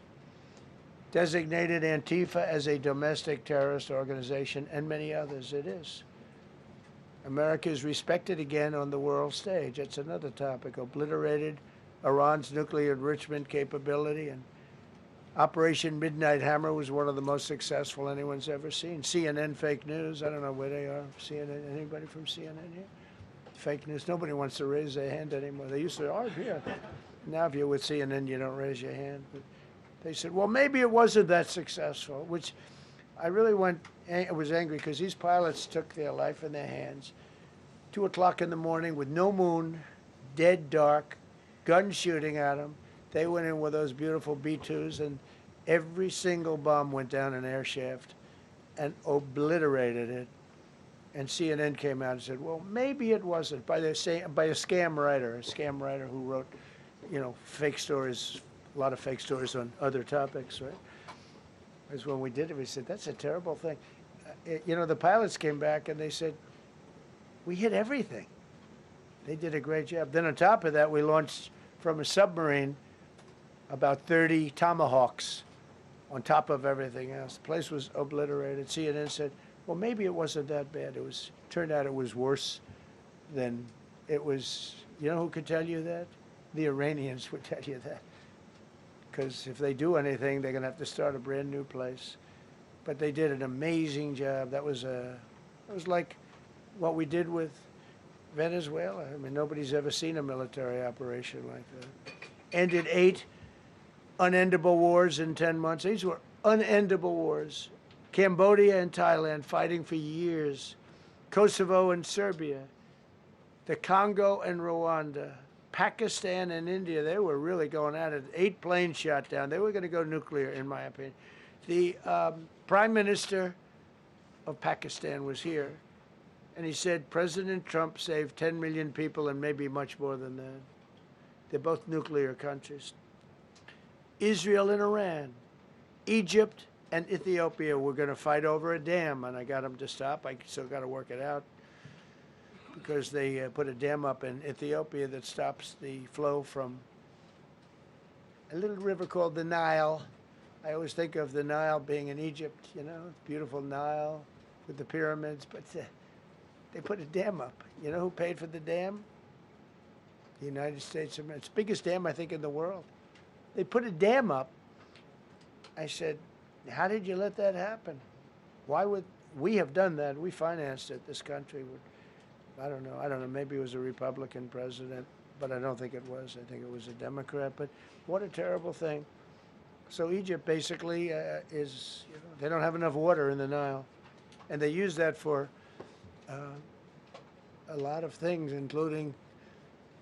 Designated Antifa as a domestic terrorist organization, and many others. It is. America is respected again on the world stage. That's another topic. Obliterated Iran's nuclear enrichment capability, and Operation Midnight Hammer was one of the most successful anyone's ever seen. CNN fake news. I don't know where they are. CNN. Anybody from CNN here? Fake news. Nobody wants to raise their hand anymore. They used to argue here. Now, if you're with CNN, you don't raise your hand. But they said, well, maybe it wasn't that successful, which I really was angry because these pilots took their life in their hands. 2 o'clock in the morning with no moon, dead dark, guns shooting at them. They went in with those beautiful B-2s, and every single bomb went down an air shaft and obliterated it. And CNN came out and said, well, maybe it wasn't, by a scam writer who wrote, you know, fake stories, a lot of fake stories on other topics, right? Because when we did it, we said, that's a terrible thing. You know, the pilots came back and they said, we hit everything. They did a great job. Then on top of that, we launched from a submarine about 30 Tomahawks on top of everything else. The place was obliterated. CNN said, well, maybe it wasn't that bad. Turned out it was worse than it was. You know who could tell you that? The Iranians would tell you that. Because if they do anything, they're going to have to start a brand new place. But they did an amazing job. That was like what we did with Venezuela. I mean, nobody's ever seen a military operation like that. Ended 8 unendable wars in 10 months. These were unendable wars. Cambodia and Thailand fighting for years. Kosovo and Serbia. The Congo and Rwanda. Pakistan and India, they were really going at it. 8 planes shot down. They were going to go nuclear, in my opinion. The Prime Minister of Pakistan was here, and he said President Trump saved 10 million people and maybe much more than that. They're both nuclear countries. Israel and Iran. Egypt and Ethiopia were going to fight over a dam, and I got them to stop. I still got to work it out because they put a dam up in Ethiopia that stops the flow from a little river called the Nile. I always think of the Nile being in Egypt, you know, beautiful Nile with the pyramids, but they put a dam up. You know who paid for the dam? The United States of America. It's the biggest dam, I think, in the world. They put a dam up. I said, how did you let that happen? Why would we have done that? We financed it. This country would, I don't know, maybe it was a Republican president, but I don't think it was. I think it was a Democrat, but what a terrible thing. So Egypt basically is, you know, they don't have enough water in the Nile, and they use that for a lot of things, including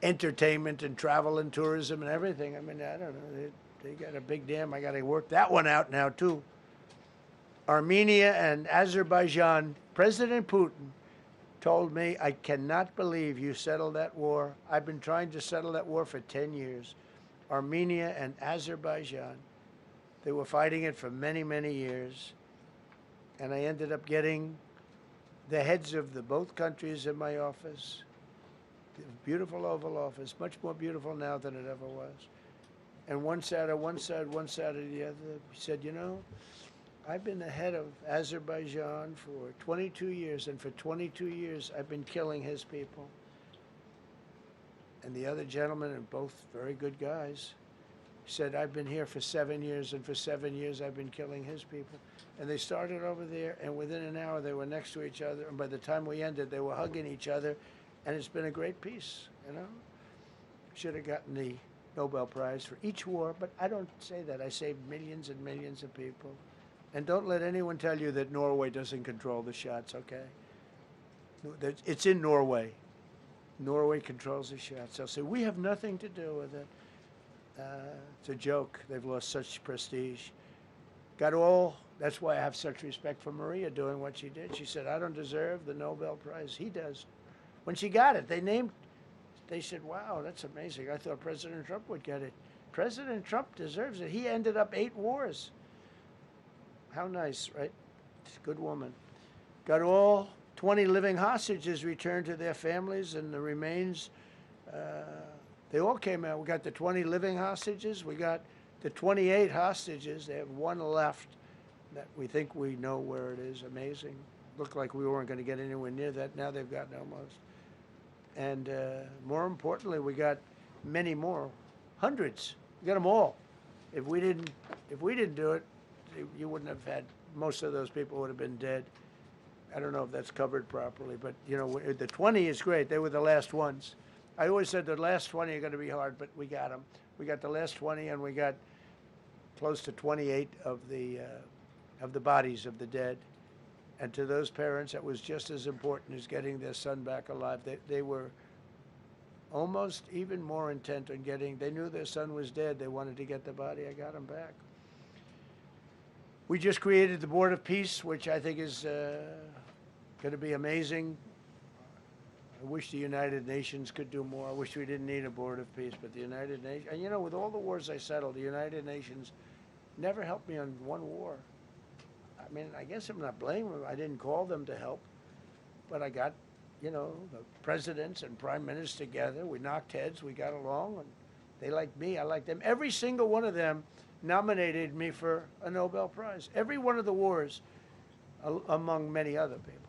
entertainment and travel and tourism and everything. I mean, I don't know, they got a big dam. I got to work that one out now, too. Armenia and Azerbaijan, President Putin told me, I cannot believe you settled that war. I've been trying to settle that war for 10 years. Armenia and Azerbaijan, they were fighting it for many, many years. And I ended up getting the heads of both countries in my office. Beautiful Oval Office, much more beautiful now than it ever was. And one sat on one side, one sat on the other. He said, you know, I've been the head of Azerbaijan for 22 years, and for 22 years I've been killing his people. And the other gentleman, and both very good guys, said, I've been here for 7 years, and for 7 years I've been killing his people. And they started over there, and within an hour they were next to each other, and by the time we ended, they were hugging each other, and it's been a great peace, you know? Should have gotten the Nobel Prize for each war, but I don't say that. I saved millions and millions of people. And don't let anyone tell you that Norway doesn't control the shots, okay? It's in Norway. Norway controls the shots. They'll say, we have nothing to do with it. It's a joke. They've lost such prestige. That's why I have such respect for Maria doing what she did. She said, I don't deserve the Nobel Prize. He does. When she got it, they said, wow, that's amazing. I thought President Trump would get it. President Trump deserves it. He ended up 8 wars. How nice, right? Good woman. Got all 20 living hostages returned to their families, and the remains, they all came out. We got the 20 living hostages. We got the 28 hostages. They have 1 left that we think we know where it is. Amazing. Looked like we weren't going to get anywhere near that. Now they've gotten almost. And more importantly, we got many more, hundreds. We got them all. If we didn't do it, you wouldn't have had, most of those people would have been dead. I don't know if that's covered properly, but you know, the 20 is great. They were the last ones. I always said the last 20 are going to be hard, but we got them. We got the last 20, and we got close to 28 of the bodies of the dead. And to those parents, that was just as important as getting their son back alive. They were almost even more intent on they knew their son was dead. They wanted to get the body. I got him back. We just created the Board of Peace, which I think is going to be amazing. I wish the United Nations could do more. I wish we didn't need a Board of Peace, but the United Nations, and you know, with all the wars I settled, the United Nations never helped me on one war. I mean, I guess I'm not blaming them. I didn't call them to help, but I got, you know, the presidents and prime ministers together. We knocked heads. We got along, and they liked me. I liked them. Every single one of them nominated me for a Nobel Prize. Every one of the wars, among many other people,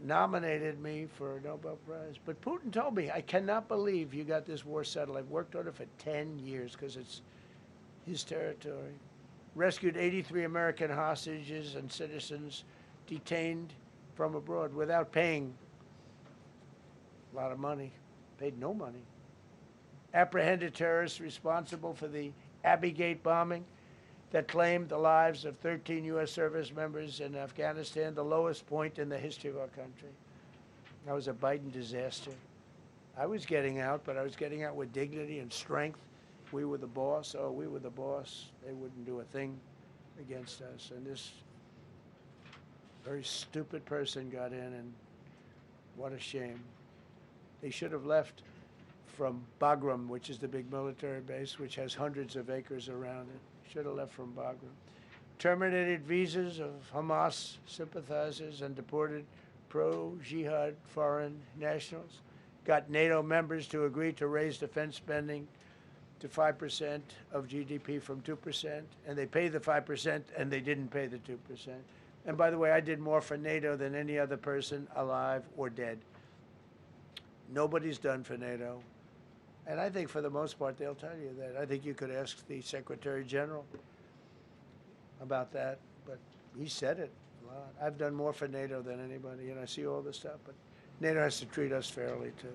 nominated me for a Nobel Prize. But Putin told me, I cannot believe you got this war settled. I've worked on it for 10 years because it's his territory. Rescued 83 American hostages and citizens detained from abroad without paying a lot of money. Paid no money. apprehended terrorists responsible for the Abbey Gate bombing that claimed the lives of 13 U.S. service members in Afghanistan, the lowest point in the history of our country. That was a Biden disaster. I was getting out, but I was getting out with dignity and strength. We were the boss. Oh, we were the boss. They wouldn't do a thing against us. And this very stupid person got in, and what a shame. They should have left from Bagram, which is the big military base, which has hundreds of acres around it. Should have left from Bagram. Terminated visas of Hamas sympathizers and deported pro-jihad foreign nationals. Got NATO members to agree to raise defense spending to 5% of GDP from 2%, and they pay the 5%, and they didn't pay the 2%. And by the way, I did more for NATO than any other person alive or dead. Nobody's done for NATO. And I think for the most part, they'll tell you that. I think you could ask the Secretary General about that, but he said it a lot. I've done more for NATO than anybody, and I see all this stuff, but NATO has to treat us fairly, too.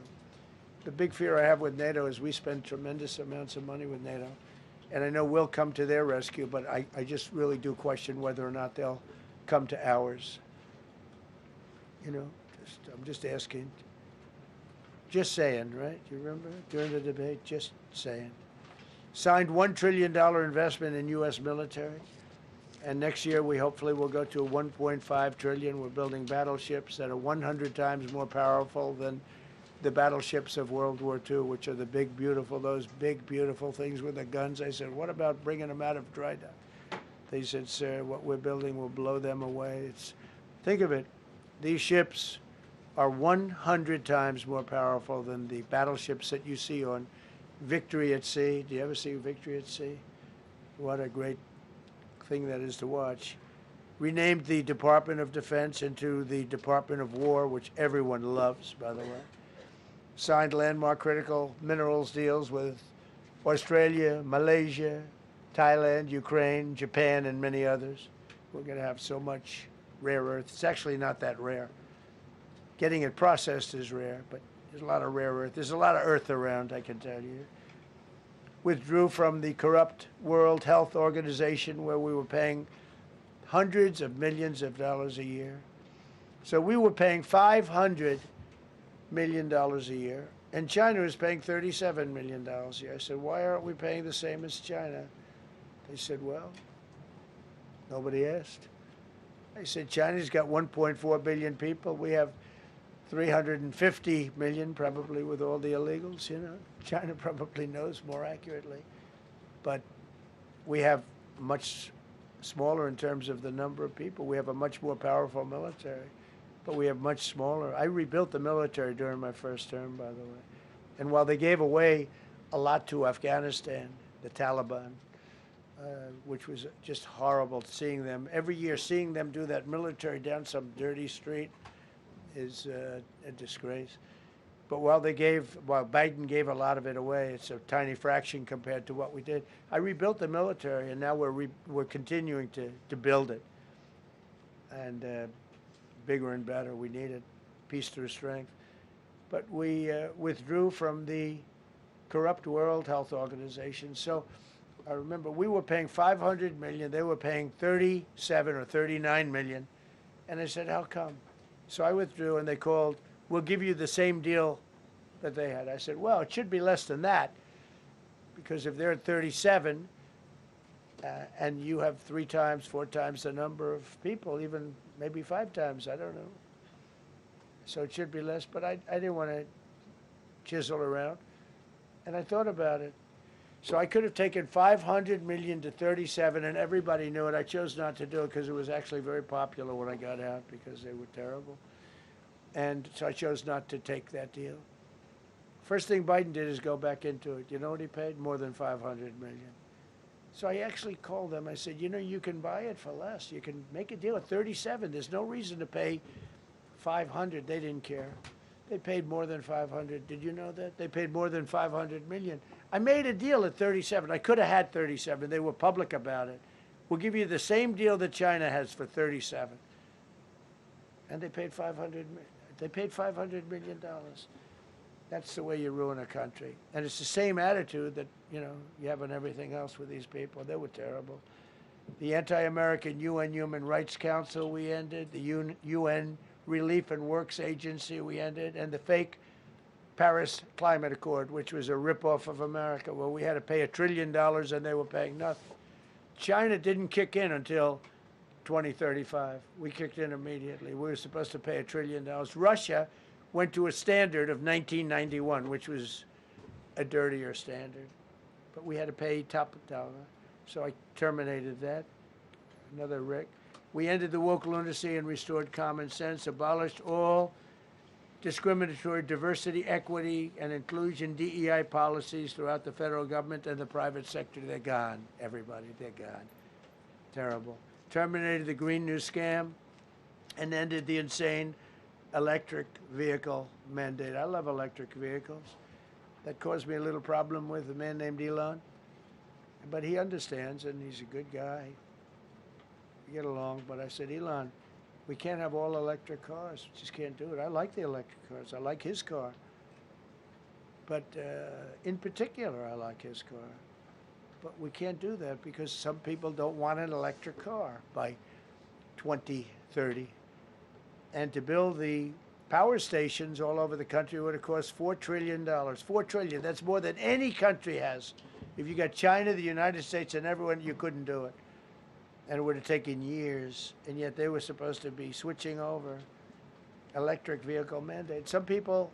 The big fear I have with NATO is we spend tremendous amounts of money with NATO, and I know we'll come to their rescue, but I just really do question whether or not they'll come to ours. You know, I'm just asking. Just saying, right? You remember during the debate? Just saying. Signed $1 trillion investment in U.S. military. And next year, we hopefully will go to a $1.5 trillion. We're building battleships that are 100 times more powerful than the battleships of World War II, which are the big, beautiful, those big, beautiful things with the guns. I said, what about bringing them out of dry dock? They said, sir, what we're building will blow them away. Think of it. These ships are 100 times more powerful than the battleships that you see on Victory at Sea. Do you ever see Victory at Sea? What a great thing that is to watch. Renamed the Department of Defense into the Department of War, which everyone loves, by the way. Signed landmark critical minerals deals with Australia, Malaysia, Thailand, Ukraine, Japan, and many others. We're going to have so much rare earth. It's actually not that rare. Getting it processed is rare, but there's a lot of rare earth. There's a lot of earth around, I can tell you. Withdrew from the corrupt World Health Organization, where we were paying hundreds of millions of dollars a year. So we were paying $500 million a year, and China was paying $37 million a year. I said, why aren't we paying the same as China? They said, well, nobody asked. I said, China's got 1.4 billion people. We have 350 million, probably, with all the illegals, you know. China probably knows more accurately. But we have much smaller in terms of the number of people. We have a much more powerful military, but we have much smaller. I rebuilt the military during my first term, by the way. And while they gave away a lot to Afghanistan, the Taliban, which was just horrible seeing them, every year seeing them do that military down some dirty street, is a disgrace. But while Biden gave a lot of it away, it's a tiny fraction compared to what we did. I rebuilt the military, and now we're continuing to build it. And bigger and better, we need it, peace through strength. But we withdrew from the corrupt World Health Organization. So I remember we were paying $500 million, they were paying 37 or 39 million. And I said, how come? So I withdrew, and they called, we'll give you the same deal that they had. I said, well, it should be less than that, because if they're at 37 and you have 3 times, 4 times the number of people, even maybe 5 times, I don't know. So it should be less, but I didn't want to chisel around. And I thought about it. So I could have taken 500 million to 37, and everybody knew it. I chose not to do it because it was actually very popular when I got out, because they were terrible. And so I chose not to take that deal. First thing Biden did is go back into it. You know what he paid? More than 500 million. So I actually called them. I said, you know, you can buy it for less. You can make a deal at 37. There's no reason to pay 500. They didn't care. They paid more than 500. Did you know that? They paid more than 500 million. I made a deal at 37. I could have had 37. They were public about it. We'll give you the same deal that China has for 37. And they paid $500 million. That's the way you ruin a country. And it's the same attitude that, you know, you have on everything else with these people. They were terrible. The anti-American UN Human Rights Council we ended, the UN Relief and Works Agency we ended, and the fake Paris Climate Accord, which was a ripoff of America, where we had to pay $1 trillion and they were paying nothing. China didn't kick in until 2035. We kicked in immediately. We were supposed to pay $1 trillion. Russia went to a standard of 1991, which was a dirtier standard. But we had to pay top dollar. So I terminated that. Another Rick. We ended the woke lunacy and restored common sense, abolished all discriminatory diversity, equity, and inclusion DEI policies throughout the federal government and the private sector. They're gone, everybody. They're gone. Terrible. Terminated the Green New Scam and ended the insane electric vehicle mandate. I love electric vehicles. That caused me a little problem with a man named Elon. But he understands, and he's a good guy. We get along. But I said, Elon, we can't have all electric cars. We just can't do it. I like the electric cars. I like his car. But in particular, I like his car. But we can't do that because some people don't want an electric car by 2030. And to build the power stations all over the country would have cost $4 trillion. $4 trillion. That's more than any country has. If you got China, the United States, and everyone, you couldn't do it. And it would have taken years. And yet they were supposed to be switching over electric vehicle mandate. Some people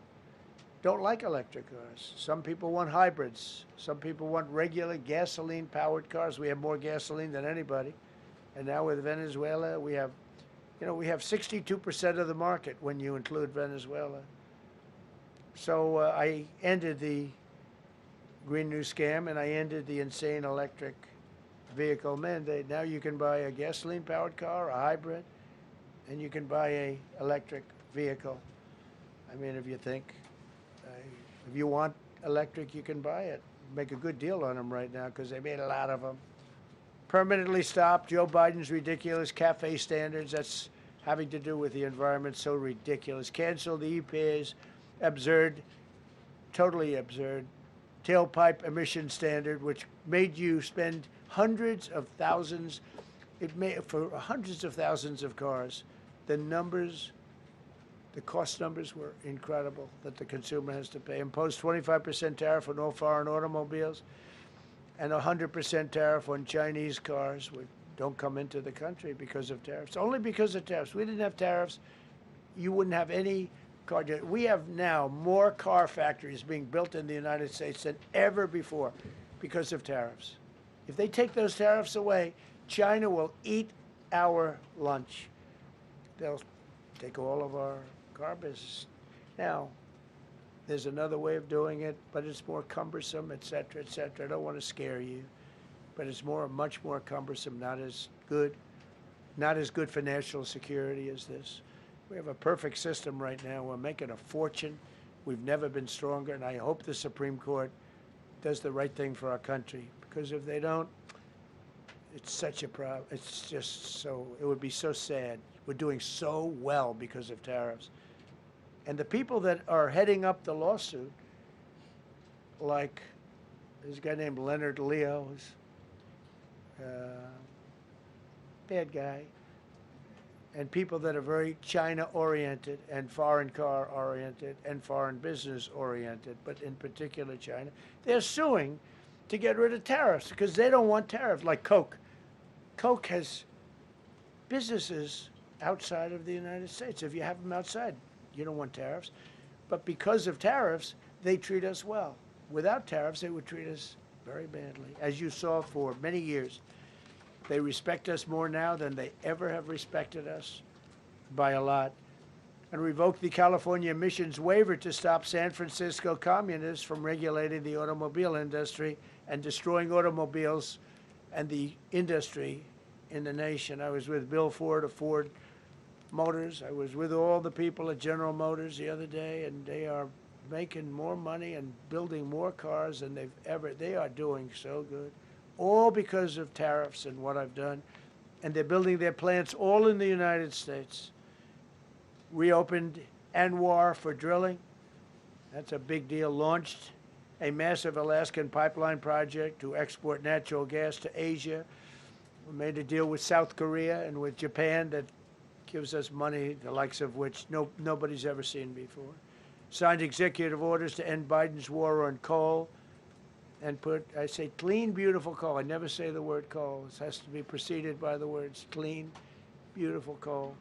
don't like electric cars. Some people want hybrids. Some people want regular gasoline-powered cars. We have more gasoline than anybody. And now with Venezuela, we have 62% of the market when you include Venezuela. So I ended the Green New Scam and I ended the insane electric vehicle mandate. Now you can buy a gasoline-powered car, a hybrid, and you can buy a electric vehicle. I mean, if you think, if you want electric, you can buy it. Make a good deal on them right now because they made a lot of them. Permanently stopped Joe Biden's ridiculous CAFE standards. That's having to do with the environment, so ridiculous. Canceled the EPA's absurd, totally absurd, tailpipe emission standard, which made you spend hundreds of thousands, for hundreds of thousands of cars. The numbers, the cost numbers were incredible that the consumer has to pay. Imposed 25% tariff on all foreign automobiles and 100% tariff on Chinese cars, which don't come into the country because of tariffs. Only because of tariffs. We didn't have tariffs, you wouldn't have any car. We have now more car factories being built in the United States than ever before because of tariffs. If they take those tariffs away, China will eat our lunch. They'll take all of our car business. Now, there's another way of doing it, but it's more cumbersome, et cetera, et cetera. I don't want to scare you, but it's much more cumbersome, not as good for national security as this. We have a perfect system right now. We're making a fortune. We've never been stronger, and I hope the Supreme Court does the right thing for our country, because if they don't, it's such a problem. It's just so, it would be so sad. We're doing so well because of tariffs. And the people that are heading up the lawsuit, like this guy named Leonard Leo, who's bad guy, and people that are very China-oriented and foreign car-oriented and foreign business-oriented, but in particular China, they're suing to get rid of tariffs because they don't want tariffs, like Coke. Coke has businesses outside of the United States. If you have them outside, you don't want tariffs. But because of tariffs, they treat us well. Without tariffs, they would treat us very badly, as you saw for many years. They respect us more now than they ever have respected us, by a lot. And revoked the California emissions waiver to stop San Francisco communists from regulating the automobile industry and destroying automobiles and the industry in the nation. I was with Bill Ford of Ford Motors. I was with all the people at General Motors the other day, and they are making more money and building more cars than they are doing so good. All because of tariffs and what I've done. And they're building their plants all in the United States. Reopened Anwar for drilling. That's a big deal. Launched a massive Alaskan pipeline project to export natural gas to Asia. We made a deal with South Korea and with Japan that gives us money, the likes of which nobody's ever seen before. Signed executive orders to end Biden's war on coal and put, I say, clean, beautiful coal. I never say the word coal. It has to be preceded by the words clean, beautiful coal.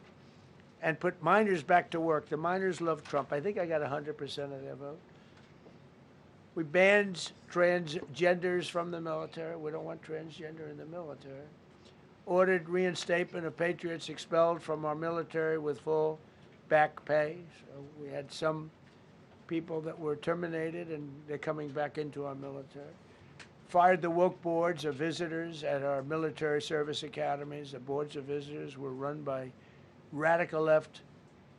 And put miners back to work. The miners love Trump. I think I got 100% of their vote. We banned transgenders from the military. We don't want transgender in the military. Ordered reinstatement of patriots expelled from our military with full back pay. So we had some people that were terminated, and they're coming back into our military. Fired the woke boards of visitors at our military service academies. The boards of visitors were run by radical left,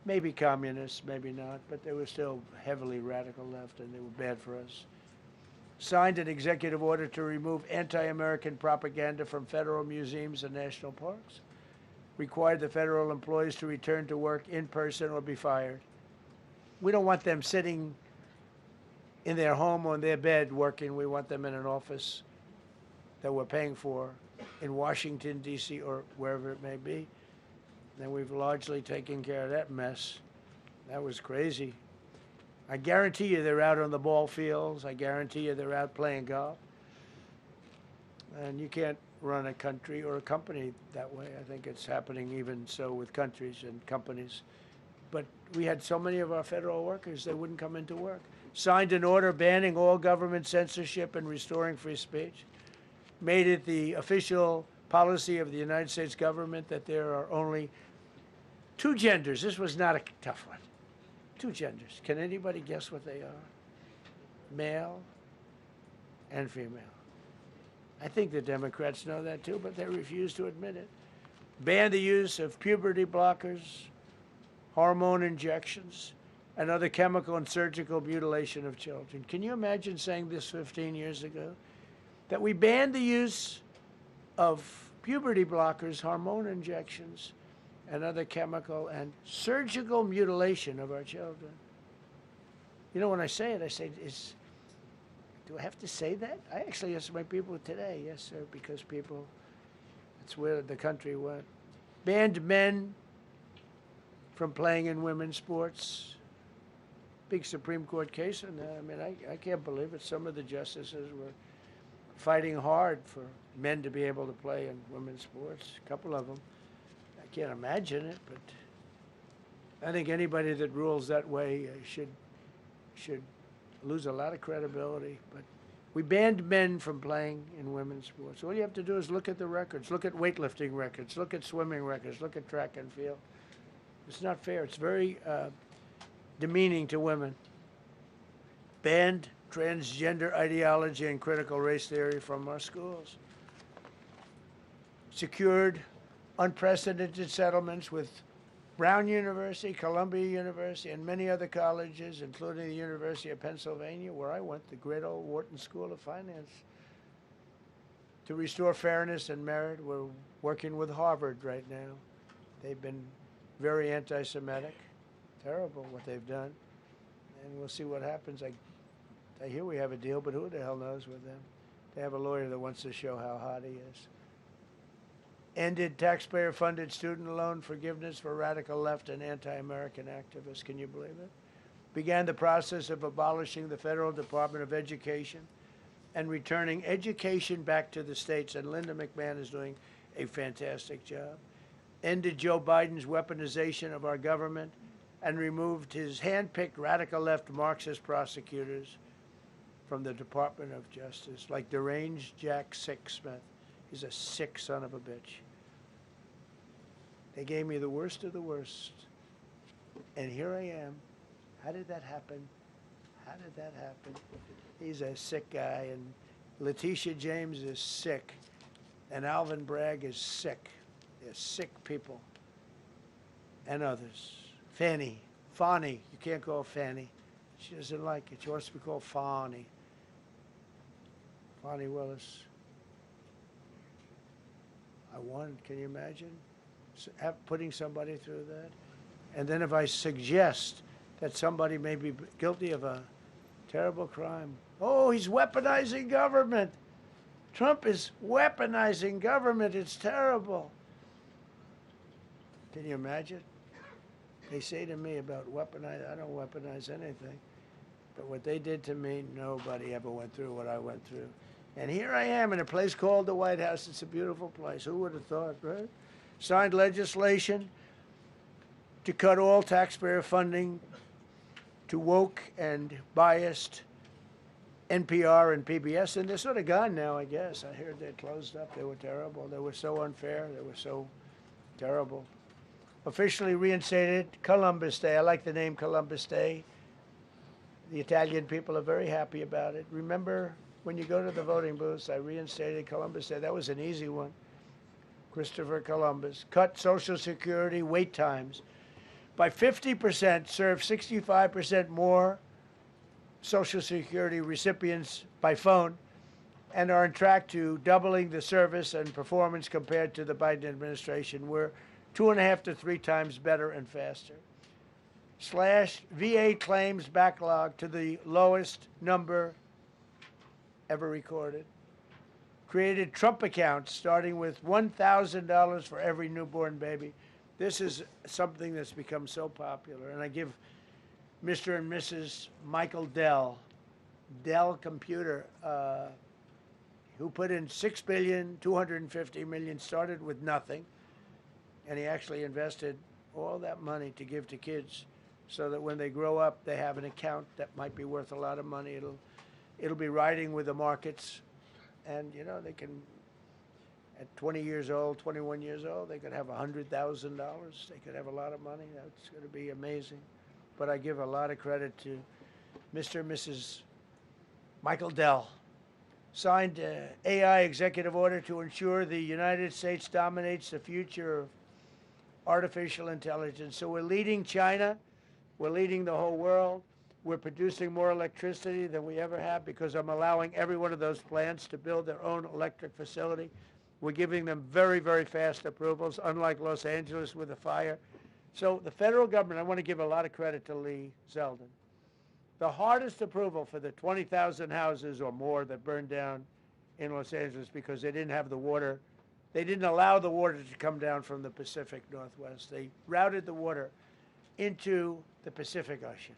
maybe communists, maybe not, but they were still heavily radical left, and they were bad for us. Signed an executive order to remove anti-American propaganda from federal museums and national parks. Required the federal employees to return to work in person or be fired. We don't want them sitting in their home on their bed working. We want them in an office that we're paying for in Washington, D.C., or wherever it may be. And we've largely taken care of that mess. That was crazy. I guarantee you they're out on the ball fields. I guarantee you they're out playing golf. And you can't run a country or a company that way. I think it's happening even so with countries and companies. But we had so many of our federal workers, they wouldn't come into work. Signed an order banning all government censorship and restoring free speech. Made it the official policy of the United States government that there are only two genders. This was not a tough one. Two genders. Can anybody guess what they are? Male and female. I think the Democrats know that too, but they refuse to admit it. Ban the use of puberty blockers, hormone injections, and other chemical and surgical mutilation of children. Can you imagine saying this 15 years ago? That we banned the use of puberty blockers, hormone injections, and other chemical and surgical mutilation of our children. You know, when I say it, I say, do I have to say that? I actually asked my people today, yes, sir, because people, that's where the country went. Banned men from playing in women's sports. Big Supreme Court case in that. I mean, I can't believe it. Some of the justices were fighting hard for men to be able to play in women's sports, a couple of them. I can't imagine it, but I think anybody that rules that way should lose a lot of credibility. But we banned men from playing in women's sports. All you have to do is look at the records, look at weightlifting records, look at swimming records, look at track and field. It's not fair. It's very demeaning to women. Banned transgender ideology and critical race theory from our schools. Secured unprecedented settlements with Brown University, Columbia University, and many other colleges, including the University of Pennsylvania, where I went, the great old Wharton School of Finance. To restore fairness and merit, we're working with Harvard right now. They've been very anti-Semitic. Terrible what they've done. And we'll see what happens. I hear we have a deal, but who the hell knows with them? They have a lawyer that wants to show how hot he is. Ended taxpayer-funded student loan forgiveness for radical left and anti-American activists. Can you believe it? Began the process of abolishing the Federal Department of Education and returning education back to the states. And Linda McMahon is doing a fantastic job. Ended Joe Biden's weaponization of our government and removed his hand-picked radical left Marxist prosecutors from the Department of Justice, like deranged Jack Smith. He's a sick son of a bitch. They gave me the worst of the worst. And here I am. How did that happen? How did that happen? He's a sick guy, and Letitia James is sick, and Alvin Bragg is sick. They're sick people. And others. Fani, you can't call her Fanny. She doesn't like it. She wants to be called Fani. Fani Willis. I won. Can you imagine putting somebody through that? And then if I suggest that somebody may be guilty of a Terrible crime. Oh, he's weaponizing government. Trump is weaponizing government. It's terrible. Can you imagine? They say to me about weaponize, I don't weaponize anything. But what they did to me, nobody ever went through what I went through. And here I am in a place called the White House. It's a beautiful place. Who would have thought, right? Signed legislation to cut all taxpayer funding to woke and biased NPR and PBS. And they're sort of gone now, I guess. I heard they closed up. They were terrible. They were so unfair. They were so terrible. Officially reinstated Columbus Day. I like the name Columbus Day. The Italian people are very happy about it. Remember, when you go to the voting booths, I reinstated Columbus Day. That was an easy one. Christopher Columbus. Cut Social Security wait times by 50%, serve 65% more Social Security recipients by phone, and are on track to doubling the service and performance compared to the Biden administration. We're 2.5 to 3 times better and faster. Slash VA claims backlog to the lowest number ever recorded. Created Trump accounts starting with $1,000 for every newborn baby. This is something that's become so popular. And I give Mr. and Mrs. Michael Dell Computer, who put in $6.25 billion, started with nothing. And he actually invested all that money to give to kids so that when they grow up, they have an account that might be worth a lot of money. It'll be riding with the markets. And, you know, they can, at 20 years old, 21 years old, they could have $100,000. They could have a lot of money. That's going to be amazing. But I give a lot of credit to Mr. and Mrs. Michael Dell. Signed AI executive order to ensure the United States dominates the future of artificial intelligence. So we're leading China. We're leading the whole world. We're producing more electricity than we ever have because I'm allowing every one of those plants to build their own electric facility. We're giving them very, very fast approvals, unlike Los Angeles with the fire. So the federal government, I want to give a lot of credit to Lee Zeldin. The hardest approval for the 20,000 houses or more that burned down in Los Angeles because they didn't have the water. They didn't allow the water to come down from the Pacific Northwest. They routed the water into the Pacific Ocean.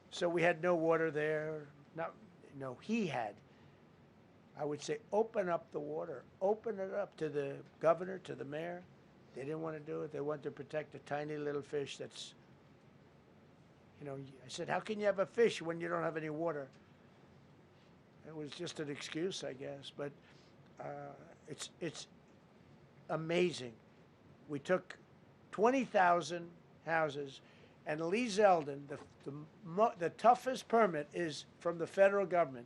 So we had no water there. He had. I would say open up the water. Open it up to the governor, to the mayor. They didn't want to do it. They wanted to protect a tiny little fish that's, I said, how can you have a fish when you don't have any water? It was just an excuse, I guess. But it's amazing. We took 20,000 houses, and Lee Zeldin, the toughest permit is from the federal government.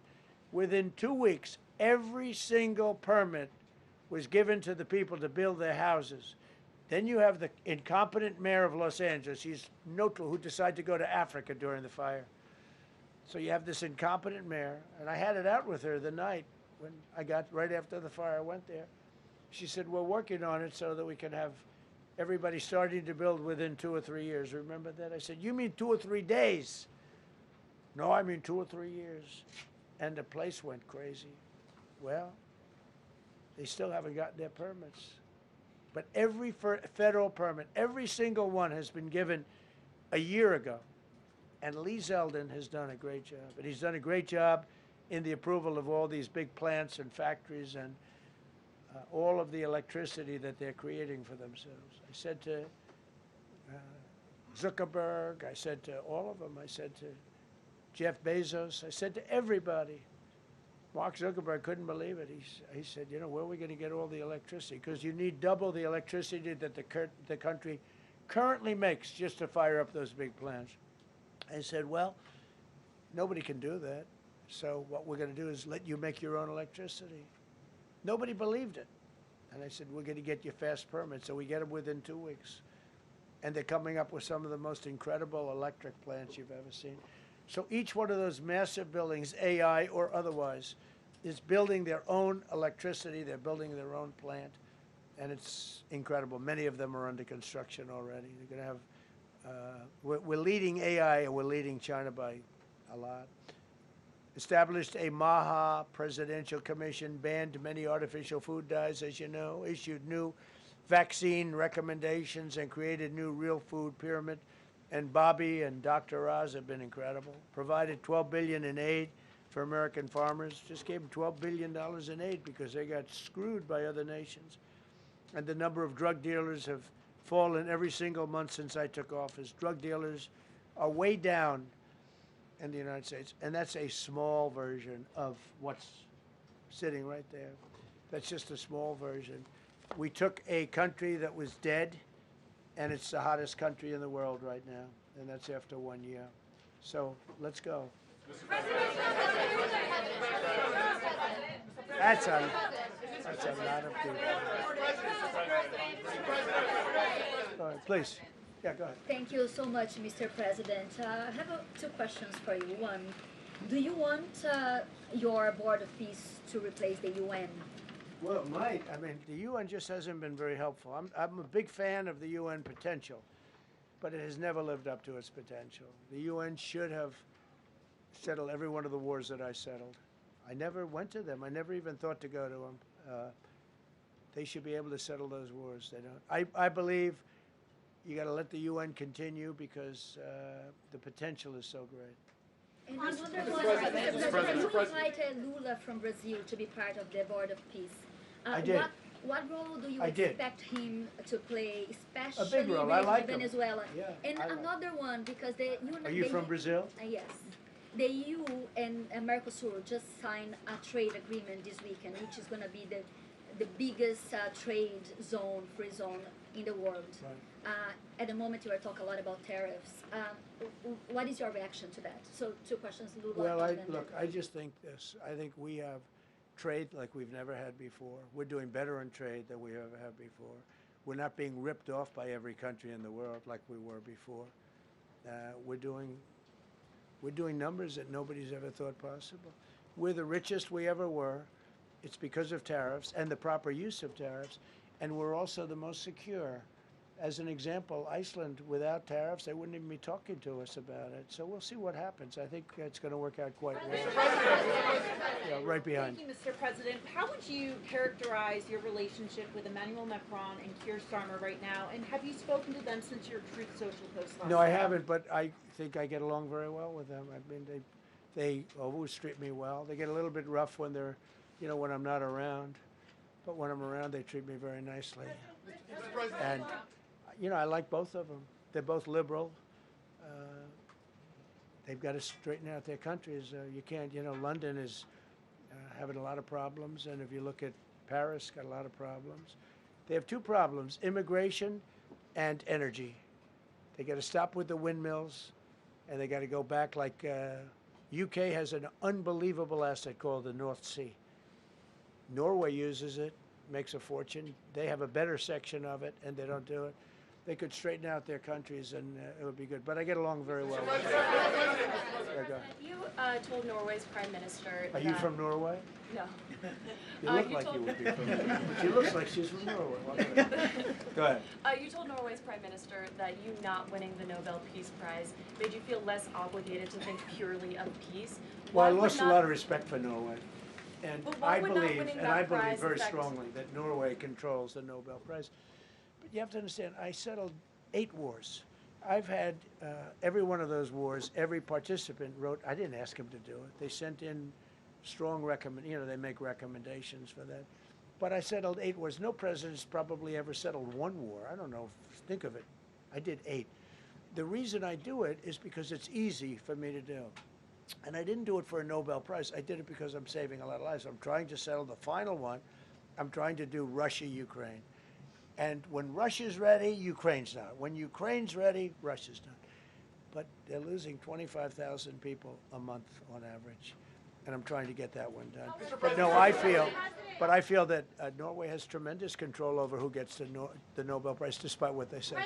Within 2 weeks, every single permit was given to the people to build their houses. Then you have the incompetent mayor of Los Angeles. He's neutral, who decided to go to Africa during the fire. So you have this incompetent mayor, and I had it out with her the night when I got, right after the fire, I went there. She said, we're working on it so that we can have everybody starting to build within 2 or 3 years. Remember that? I said, you mean 2 or 3 days? No, I mean 2 or 3 years. And the place went crazy. Well, they still haven't gotten their permits. But every federal permit, every single one has been given a year ago. And Lee Zeldin has done a great job. And he's done a great job in the approval of all these big plants and factories and all of the electricity that they're creating for themselves. I said to Zuckerberg, I said to all of them, I said to Jeff Bezos, I said to everybody. Mark Zuckerberg couldn't believe it. He said, where are we going to get all the electricity? Because you need double the electricity that the country currently makes just to fire up those big plants. I said, well, nobody can do that. So what we're going to do is let you make your own electricity. Nobody believed it. And I said, we're going to get you fast permits. So we get them within 2 weeks. And they're coming up with some of the most incredible electric plants you've ever seen. So each one of those massive buildings, AI or otherwise, is building their own electricity. They're building their own plant. And it's incredible. Many of them are under construction already. They're going to have, we're leading AI, and we're leading China by a lot. established a MAHA presidential commission, banned many artificial food dyes, as you know, issued new vaccine recommendations, and created new real food pyramid. And Bobby and Dr. Oz have been incredible. Provided $12 billion in aid for American farmers. Just gave them $12 billion in aid because they got screwed by other nations. And the number of drug dealers have fallen every single month since I took office. Drug dealers are way down in the United States, and that's a small version of what's sitting right there. That's just a small version. We took a country that was dead, and it's the hottest country in the world right now, and that's after 1 year. So let's go. That's a lot of people. Go ahead, please. Yeah, go ahead. Thank you so much, Mr. President. I have two questions for you. One, do you want your Board of Peace to replace the UN? Well, it might. I mean, the UN just hasn't been very helpful. I'm a big fan of the UN potential, but it has never lived up to its potential. The UN should have settled every one of the wars that I settled. I never went to them. I never even thought to go to them. They should be able to settle those wars. They don't. I believe you got to let the UN continue because the potential is so great. And another one, you invited Lula from Brazil to be part of the Board of Peace. I did. What role do you I did. expect him to play, especially A big role. I like him. Venezuela? Yeah, And I like another one, because the Are you from Brazil? Yes. The EU and Mercosur just signed a trade agreement this weekend, which is going to be the biggest trade zone, free zone in the world. Right. At the moment, you are talking a lot about tariffs. What is your reaction to that? So, two questions, Lula. Well, and then look, I just think this. I think we have trade like we've never had before. We're doing better in trade than we ever have before. We're not being ripped off by every country in the world like we were before. We're doing numbers that nobody's ever thought possible. We're the richest we ever were. It's because of tariffs and the proper use of tariffs, and we're also the most secure. As an example, Iceland, without tariffs, they wouldn't even be talking to us about it. So we'll see what happens. I think it's going to work out quite well. Yeah, right behind. Thank you, Mr. President. How would you characterize your relationship with Emmanuel Macron and Keir Starmer right now? And have you spoken to them since your Truth Social post last No, I night? haven't, but I think I get along very well with them. I mean, they always treat me well. They get a little bit rough when they're, when I'm not around. But when I'm around, they treat me very nicely. And I like both of them. They're both liberal. They've got to straighten out their countries. You can't, London is having a lot of problems, and if you look at Paris, got a lot of problems. They have two problems, immigration and energy. They got to stop with the windmills, and they got to go back like UK has an unbelievable asset called the North Sea. Norway uses it, makes a fortune. They have a better section of it, and they don't do it. They could straighten out their countries, and it would be good. But I get along very well with them. You told Norway's prime minister. Are you from Norway? No. You look like you would be from Norway. She looks like she's from Norway. Go ahead. You told Norway's prime minister that you not winning the Nobel Peace Prize made you feel less obligated to think purely of peace. Well, I lost a lot of respect for Norway. And But why I would not believe, winning and that I believe prize very affect- strongly that Norway controls the Nobel Prize. But you have to understand, I settled 8 wars. I've had every one of those wars, every participant wrote, I didn't ask them to do it. They sent in strong they make recommendations for that. But I settled 8 wars. No president's probably ever settled 1 war. I don't know, think of it. I did 8. The reason I do it is because it's easy for me to do. And I didn't do it for a Nobel Prize. I did it because I'm saving a lot of lives. I'm trying to settle the final one. I'm trying to do Russia-Ukraine. And when Russia's ready, Ukraine's not. When Ukraine's ready, Russia's not. But they're losing 25,000 people a month on average. And I'm trying to get that one done. But no, I feel that Norway has tremendous control over who gets the Nobel Prize, despite what they say.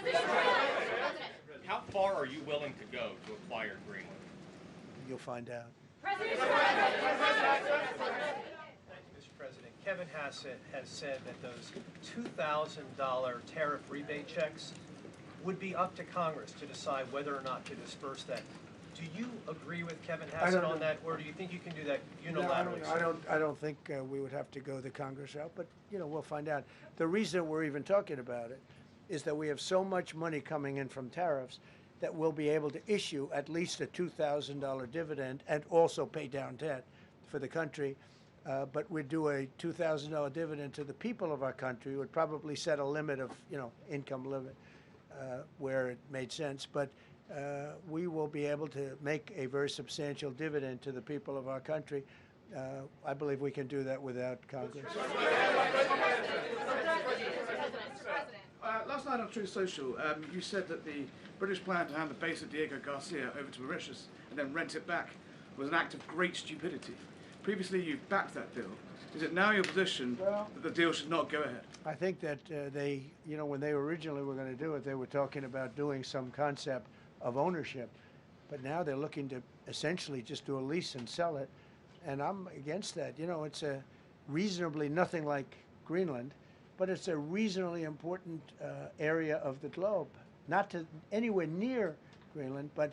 How far are you willing to go to acquire Greenland? You'll find out. Mr. President, Kevin Hassett has said that those $2,000 tariff rebate checks would be up to Congress to decide whether or not to disperse that Do you agree with Kevin I Hassett don't on know. that, or do you think you can do that No, unilaterally? I don't think we would have to go the Congress route, but, we'll find out. The reason we're even talking about it is that we have so much money coming in from tariffs that we'll be able to issue at least a $2,000 dividend and also pay down debt for the country. But we'd do a $2,000 dividend to the people of our country. Would probably set a limit of, income limit where it made sense. But we will be able to make a very substantial dividend to the people of our country. I believe we can do that without Congress. Last night on Truth Social, you said that the British plan to hand the base of Diego Garcia over to Mauritius and then rent it back was an act of great stupidity. Previously, you've backed that deal. Is it now your position that the deal should not go ahead? I think that they, when they originally were going to do it, they were talking about doing some concept of ownership. But now they're looking to essentially just do a lease and sell it. And I'm against that. It's a reasonably nothing like Greenland, but it's a reasonably important area of the globe. Not to anywhere near Greenland, but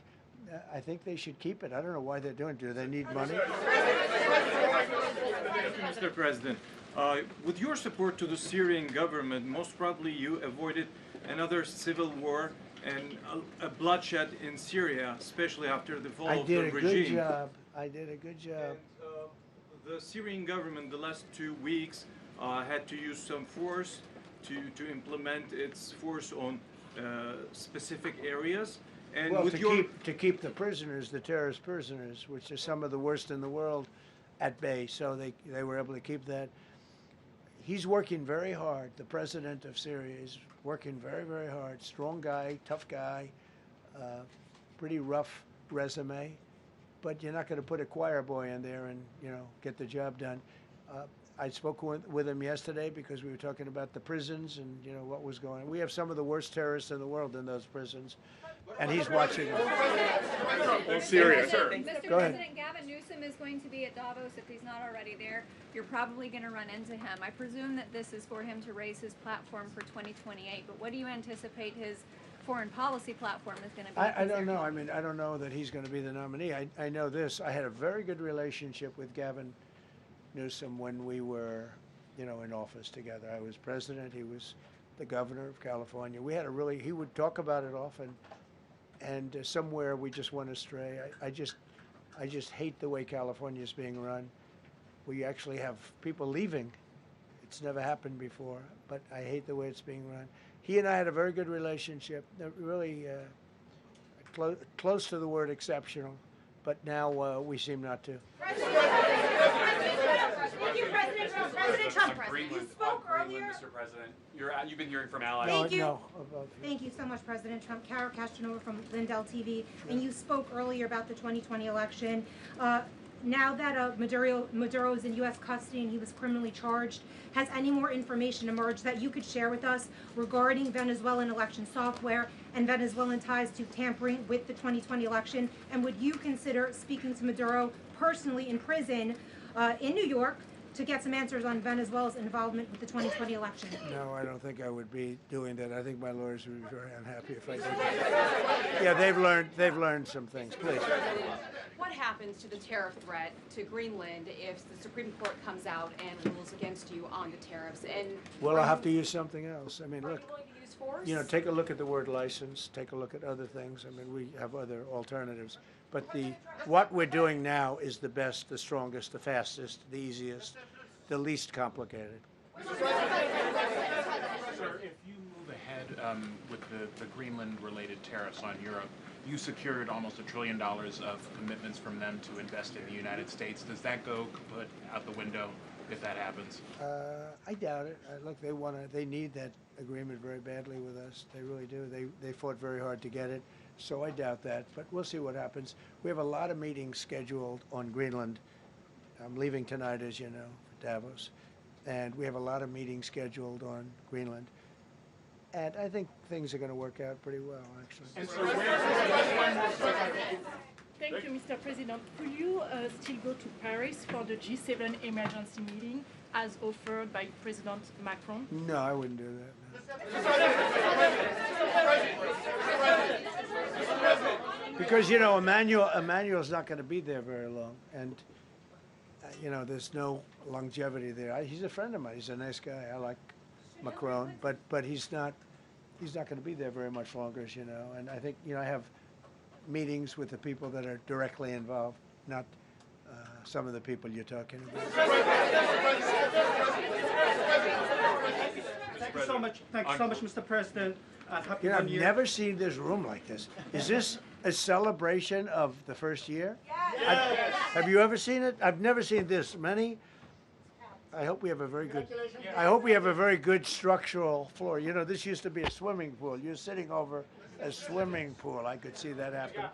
I think they should keep it. I don't know why they're doing it. Do they need money? Mr. President, with your support to the Syrian government, most probably you avoided another civil war and a bloodshed in Syria, especially after the fall of the regime. I did a good job. I did a good job. And, the Syrian government, the last 2 weeks, had to use some force to implement its force on specific areas. And Well, with to keep the prisoners, the terrorist prisoners, which are some of the worst in the world, at bay. So they were able to keep that. He's working very hard. The president of Syria is working very, very hard. Strong guy, tough guy, pretty rough resume. But you're not going to put a choir boy in there and, get the job done. I spoke with him yesterday because we were talking about the prisons and, what was going on. We have some of the worst terrorists in the world in those prisons, and he's watching them. Syria, sir. Mr. Go ahead. President, Gavin Newsom is going to be at Davos if he's not already there. You're probably going to run into him. I presume that this is for him to raise his platform for 2028, but what do you anticipate his foreign policy platform is going to be? I don't know. I mean, I don't know that he's going to be the nominee. I know this. I had a very good relationship with Gavin Newsom when we were, in office together. I was president. He was the governor of California. We had he would talk about it often, and somewhere we just went astray. I just hate the way California is being run. We actually have people leaving. It's never happened before, but I hate the way it's being run. He and I had a very good relationship, really close to the word exceptional, but now we seem not to. Thank you, President Trump. You spoke earlier. Mr. President, you've been hearing from allies. Thank you. No, Thank you so much, President Trump. Kara Castanova from WLUK-TV. And you spoke earlier about the 2020 election. Now that Maduro is in U.S. custody and he was criminally charged, has any more information emerged that you could share with us regarding Venezuelan election software and Venezuelan ties to tampering with the 2020 election? And would you consider speaking to Maduro personally in prison in New York to get some answers on Venezuela's involvement with the 2020 election? No, I don't think I would be doing that. I think my lawyers would be very unhappy if I did that. Yeah, they've learned some things. Please. What happens to the tariff threat to Greenland if the Supreme Court comes out and rules against you on the tariffs? And Well, I'll have to use something else. I mean, are look, you willing to use force? take a look at the word license. Take a look at other things. I mean, we have other alternatives. But what we're doing now is the best, the strongest, the fastest, the easiest, the least complicated. Sir, if you move ahead with the Greenland-related tariffs on Europe, you secured almost $1 trillion of commitments from them to invest in the United States. Does that go kaput out the window if that happens? I doubt it. Look, they need that agreement very badly with us. They really do. They fought very hard to get it. So I doubt that, but we'll see what happens. We have a lot of meetings scheduled on Greenland. I'm leaving tonight, as you know, for Davos. And we have a lot of meetings scheduled on Greenland. And I think things are going to work out pretty well, actually. And so Thank you, Mr. President. Could you still go to Paris for the G7 emergency meeting as offered by President Macron? No, I wouldn't do that. No. Because, you know, Emmanuel's not going to be there very long. And, you know, there's no longevity there. He's a friend of mine. He's a nice guy. I like Macron. But he's not going to be there very much longer, as you know. And I think, you know, I have meetings with the people that are directly involved, not some of the people you're talking about. Thank you so much. Thank you so much, Mr. President. Happy You know, New I've Year. never seen this room like this. Is this a celebration of the first year? Yes. Have you ever seen it? I've never seen this many. I hope we have a very good. I hope we have a very good structural floor. You know, this used to be a swimming pool. You're sitting over a swimming pool. I could see that happening.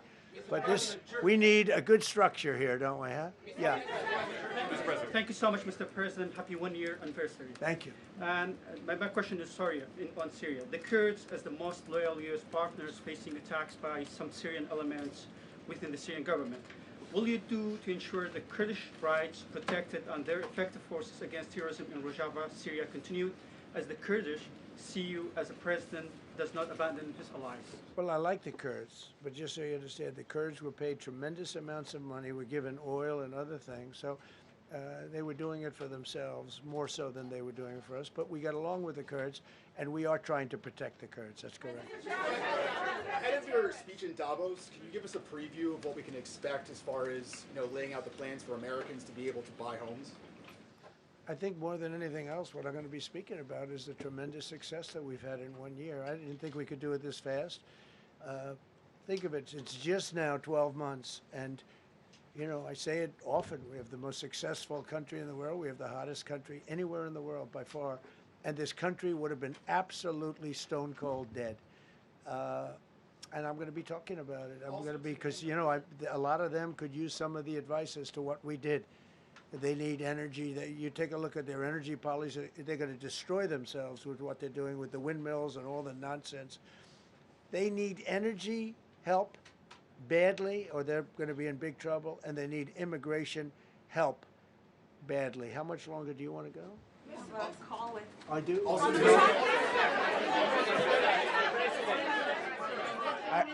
But we need a good structure here, don't we? Huh? Yeah. Thank you so much, Mr. President. Happy 1 year anniversary. Thank you. And my question is on Syria. The Kurds, as the most loyal U.S. partners, facing attacks by some Syrian elements within the Syrian government. Will you do to ensure the Kurdish rights protected and their effective forces against terrorism in Rojava, Syria continued, as the Kurdish see you as a president does not abandon his allies? Well, I like the Kurds, but just so you understand, the Kurds were paid tremendous amounts of money, were given oil and other things, so they were doing it for themselves, more so than they were doing it for us. But we got along with the Kurds, and we are trying to protect the Kurds. That's correct. Ahead of your speech in Davos, can you give us a preview of what we can expect as far as, you know, laying out the plans for Americans to be able to buy homes? I think more than anything else, what I'm going to be speaking about is the tremendous success that we've had in 1 year. I didn't think we could do it this fast. Think of it, it's just now 12 months, and you know, I say it often, we have the most successful country in the world. We have the hottest country anywhere in the world by far. And this country would have been absolutely stone cold dead. And I'm going to be talking about it. I'm going to be, because, you know, a lot of them could use some of the advice as to what we did. They need energy. You take a look at their energy policy, they're going to destroy themselves with what they're doing with the windmills and all the nonsense. They need energy help badly, or they're going to be in big trouble, and they need immigration help badly. How much longer do you want to go? Call it. I do.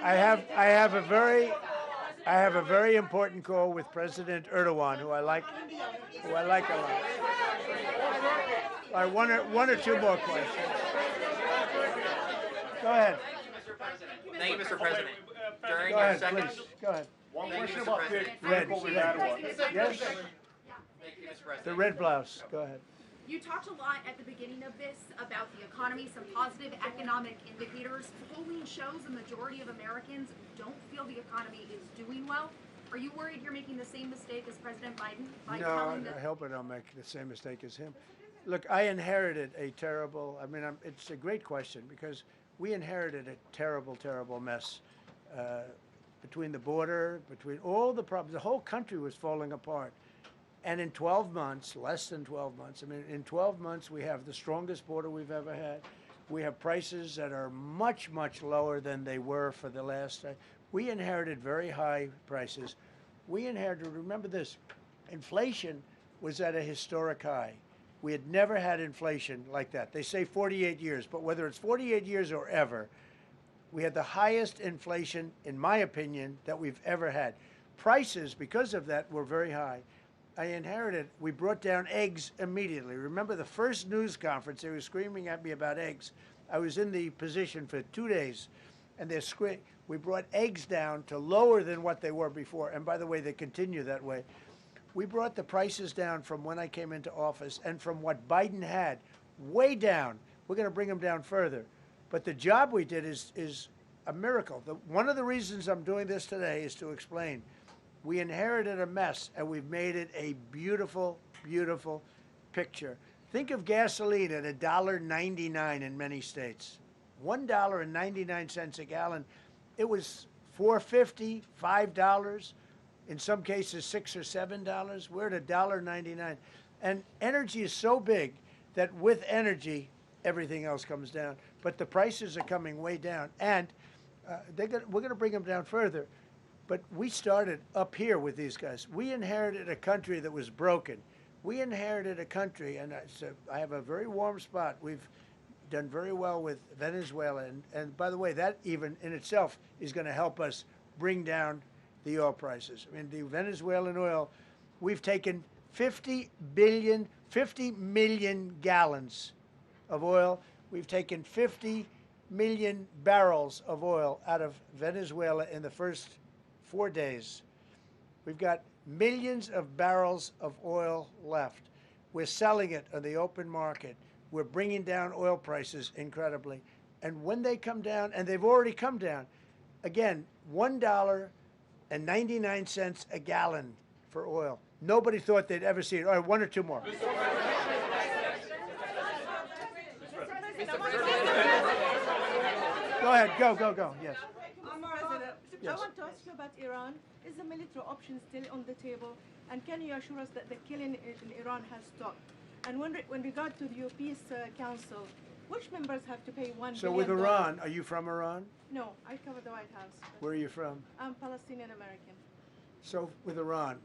I have a very important call with President Erdogan, who I like a lot. All right, one or two more questions. Go ahead. Thank you, Mr. President. During Go your ahead, second, please. Go ahead. One question about the Red. Yes. Thank you, Mr. President. The red blouse. Go ahead. You talked a lot at the beginning of this about the economy, some positive economic indicators. Polling shows a majority of Americans don't feel the economy is doing well. Are you worried you're making the same mistake as President Biden by telling No, the... I hope I don't make the same mistake as him. Look, I inherited a terrible, it's a great question, because we inherited a terrible, terrible mess between the border, between all the problems. The whole country was falling apart. And in 12 months, less than 12 months, in 12 months, we have the strongest border we've ever had. We have prices that are much, much lower than they were for the last. We inherited very high prices. We inherited, remember this, inflation was at a historic high. We had never had inflation like that. They say 48 years, but whether it's 48 years or ever, we had the highest inflation, in my opinion, that we've ever had. Prices, because of that, were very high. I inherited, we brought down eggs immediately. Remember the first news conference, they were screaming at me about eggs. I was in the position for 2 days, and we brought eggs down to lower than what they were before. And by the way, they continue that way. We brought the prices down from when I came into office and from what Biden had, way down. We're going to bring them down further. But the job we did is a miracle. One of the reasons I'm doing this today is to explain. We inherited a mess, and we've made it a beautiful, beautiful picture. Think of gasoline at $1.99 in many states. $1.99 a gallon. It was $4.50, $5, in some cases $6 or $7. We're at $1.99. And energy is so big that with energy, everything else comes down. But the prices are coming way down, and we're going to bring them down further. But we started up here with these guys. We inherited a country that was broken. We inherited a country, and I have a very warm spot. We've done very well with Venezuela. And by the way, that even in itself is going to help us bring down the oil prices. I mean, the Venezuelan oil, we've taken 50 million gallons of oil. We've taken 50 million barrels of oil out of Venezuela in the first 4 days. We've got millions of barrels of oil left. We're selling it on the open market. We're bringing down oil prices incredibly. And when they come down, and they've already come down, again, $1.99 a gallon for oil. Nobody thought they'd ever see it. All right, one or two more. Go ahead, go, yes. President, Yes. I want to ask you about Iran. Is the military option still on the table? And can you assure us that the killing in Iran has stopped? And when regard to the Peace Council, which members have to pay $1 So billion? with Iran, are you from Iran? No, I cover the White House. Where are you from? I'm Palestinian American. So with Iran,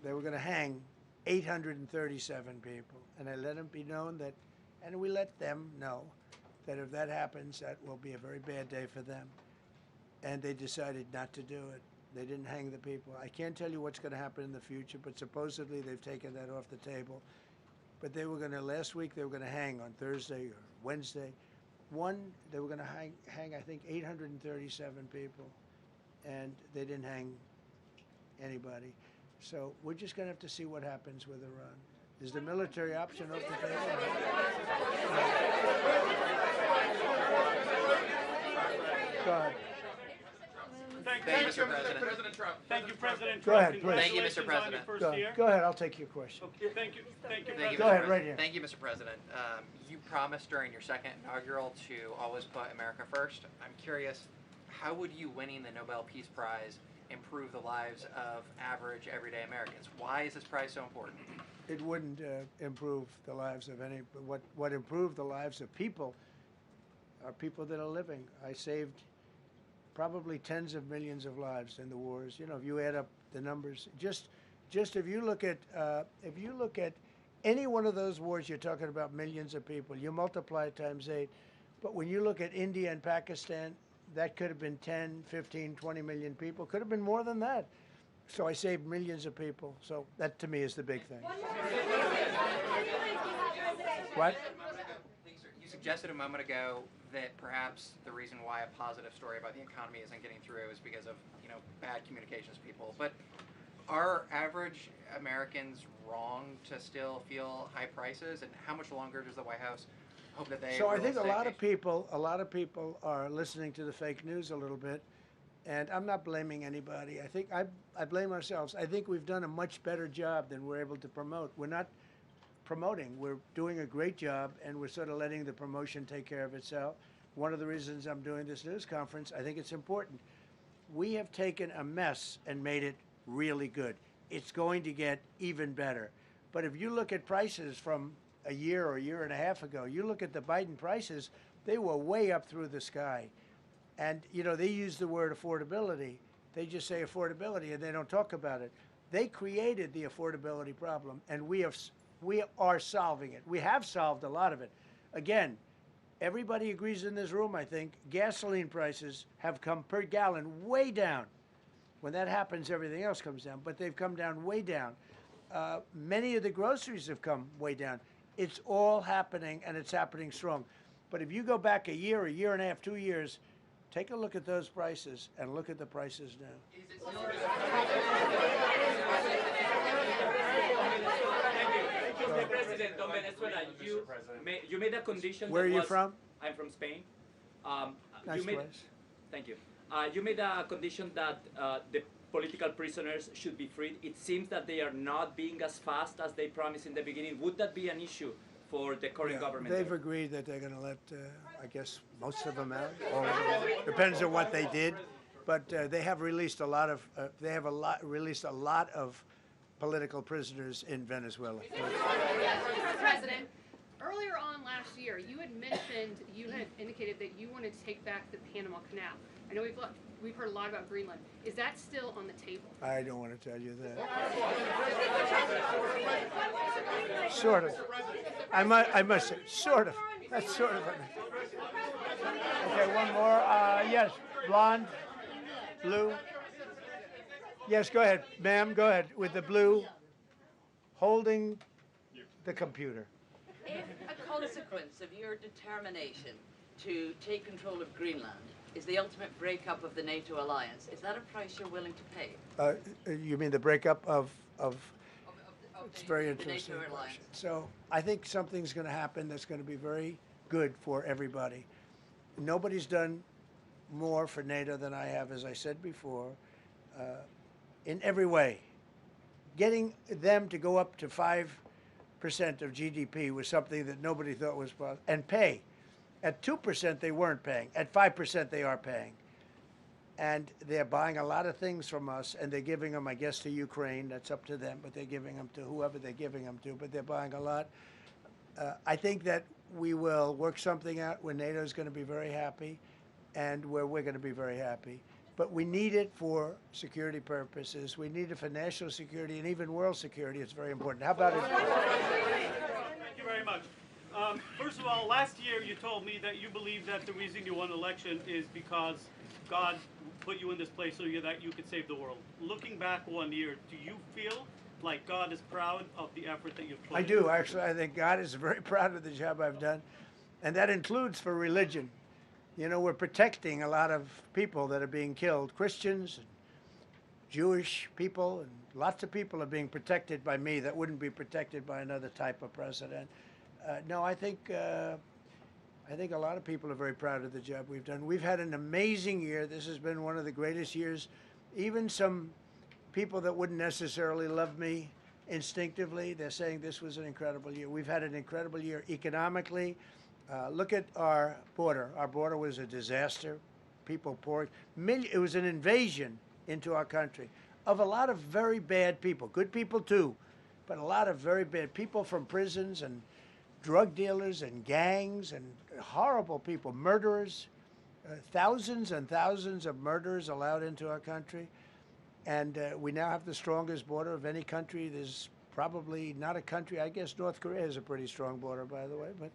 they were going to hang 837 people, and I let them be known that, and we let them know that if that happens, that will be a very bad day for them. And they decided not to do it. They didn't hang the people. I can't tell you what's going to happen in the future, but supposedly they've taken that off the table. But they were going to, last week, they were going to hang on Thursday or Wednesday. They were going to hang, I think, 837 people, and they didn't hang anybody. So we're just going to have to see what happens with Iran. Is the military option off the table? Go ahead. Thank you, Mr. President. Thank you, President Go Trump. ahead, please. Thank you, Mr. Congratulations on your President. first year. Go ahead, I'll take your question. Okay, thank you, Thank you, Go Mr. ahead, President. right here. Thank you, Mr. President. You promised during your second inaugural to always put America first. I'm curious, how would you winning the Nobel Peace Prize improve the lives of average, everyday Americans? Why is this prize so important? It wouldn't improve the lives of any. What improved the lives of people are people that are living. I saved probably tens of millions of lives in the wars. You know, if you add up the numbers, just if you look at any one of those wars, you're talking about millions of people. You multiply it times 8. But when you look at India and Pakistan, that could have been 10, 15, 20 million people. Could have been more than that. So I saved millions of people. So that, to me, is the big thing. What? You suggested a moment ago that perhaps the reason why a positive story about the economy isn't getting through is because of, bad communications people. But are average Americans wrong to still feel high prices? And how much longer does the White House hope that they So I will think a stay lot of patient? people are listening to the fake news a little bit. And I'm not blaming anybody. I think I blame ourselves. I think we've done a much better job than we're able to promote. We're not promoting. We're doing a great job, and we're sort of letting the promotion take care of itself. One of the reasons I'm doing this news conference, I think it's important. We have taken a mess and made it really good. It's going to get even better. But if you look at prices from a year or a year and a half ago, you look at the Biden prices, they were way up through the sky. And, they use the word affordability. They just say affordability, and they don't talk about it. They created the affordability problem, and we are solving it. We have solved a lot of it. Again, everybody agrees in this room, I think, gasoline prices have come per gallon way down. When that happens, everything else comes down, but they've come down way down. Many of the groceries have come way down. It's all happening, and it's happening strong. But if you go back a year and a half, 2 years, take a look at those prices and look at the prices now. Mr. President, on Venezuela, you made a condition. Where are you from? I'm from Spain. Nice place. Thank you. You made a condition that the political prisoners should be freed. It seems that they are not being as fast as they promised in the beginning. Would that be an issue for the current government? They've agreed that they're going to let, I guess, most of them out. All of them. Depends on what they did, but they have released a lot of. Released a lot of political prisoners in Venezuela. Mr. President, earlier on last year, you had indicated that you wanted to take back the Panama Canal. I know we've heard a lot about Greenland. Is that still on the table? I don't want to tell you that. Sort of. I must say, sort of. That's sort of. Okay, one more. Yes, blonde, blue. Yes, go ahead, ma'am, go ahead, with the blue, holding the computer. If a consequence of your determination to take control of Greenland is the ultimate breakup of the NATO alliance, is that a price you're willing to pay? You mean the breakup of it's very the interesting NATO alliance. question. So I think something's going to happen that's going to be very good for everybody. Nobody's done more for NATO than I have, as I said before, in every way. Getting them to go up to 5% of GDP was something that nobody thought was possible, and pay. At 2% they weren't paying. At 5% they are paying. And they're buying a lot of things from us, and they're giving them, I guess, to Ukraine. That's up to them, but they're giving them to whoever they're giving them to, but they're buying a lot. I think that we will work something out where NATO is going to be very happy and where we're going to be very happy. But we need it for security purposes. We need it for national security and even world security. It's very important. How about it? Thank you very much. First of all, last year you told me that you believe that the reason you won the election is because God put you in this place so that you could save the world. Looking back 1 year, do you feel like God is proud of the effort that you've put in? I do, actually. I think God is very proud of the job I've done. And that includes for religion. You know, we're protecting a lot of people that are being killed. Christians, and Jewish people, and lots of people are being protected by me that wouldn't be protected by another type of president. No, I think a lot of people are very proud of the job we've done. We've had an amazing year. This has been one of the greatest years. Even some people that wouldn't necessarily love me instinctively, they're saying this was an incredible year. We've had an incredible year economically. Look at our border. Our border was a disaster. People poured. It was an invasion into our country of a lot of very bad people. Good people too, but a lot of very bad people from prisons and drug dealers and gangs and horrible people, murderers, thousands and thousands of murderers allowed into our country. And we now have the strongest border of any country. There's probably not a country, I guess North Korea has a pretty strong border, by the way, but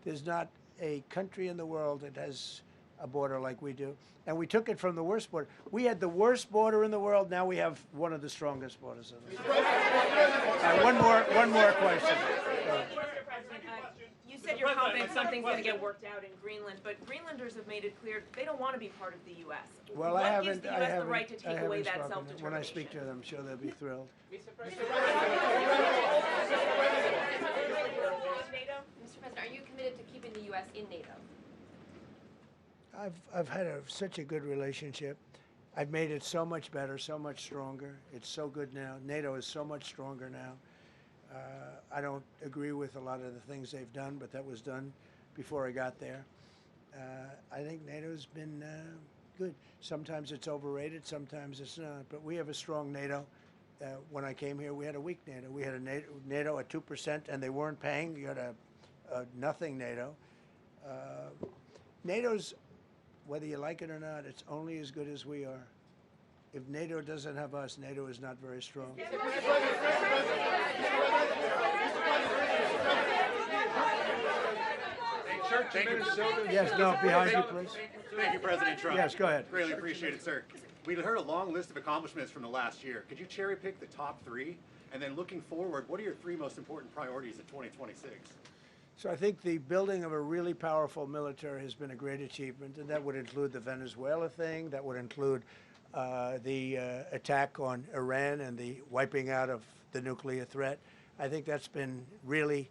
there's not a country in the world that has a border like we do. And we took it from the worst border. We had the worst border in the world. Now we have one of the strongest borders in the world. One more question. You said you're confident something's going to get worked out in Greenland, but Greenlanders have made it clear they don't want to be part of the U.S. Well, what gives the U.S. the right to take away that self-determination? When I speak to them, I'm sure they'll be thrilled. Mr. President, are you committed to keeping the U.S. in NATO? I've had such a good relationship. I've made it so much better, so much stronger. It's so good now. NATO is so much stronger now. I don't agree with a lot of the things they've done, but that was done before I got there. I think NATO's been good. Sometimes it's overrated, sometimes it's not. But we have a strong NATO. When I came here, we had a weak NATO. We had a NATO at 2%, and they weren't paying. You had a nothing NATO. NATO's, whether you like it or not, it's only as good as we are. If NATO doesn't have us, NATO is not very strong. Yes, no, behind you, please. Thank you, President Trump. Yes, go ahead. Greatly appreciate it, sir. We heard a long list of accomplishments from the last year. Could you cherry pick the top 3? And then looking forward, what are your 3 most important priorities in 2026? So I think the building of a really powerful military has been a great achievement, and that would include the Venezuela thing, that would include the attack on Iran and the wiping out of the nuclear threat. I think that's been really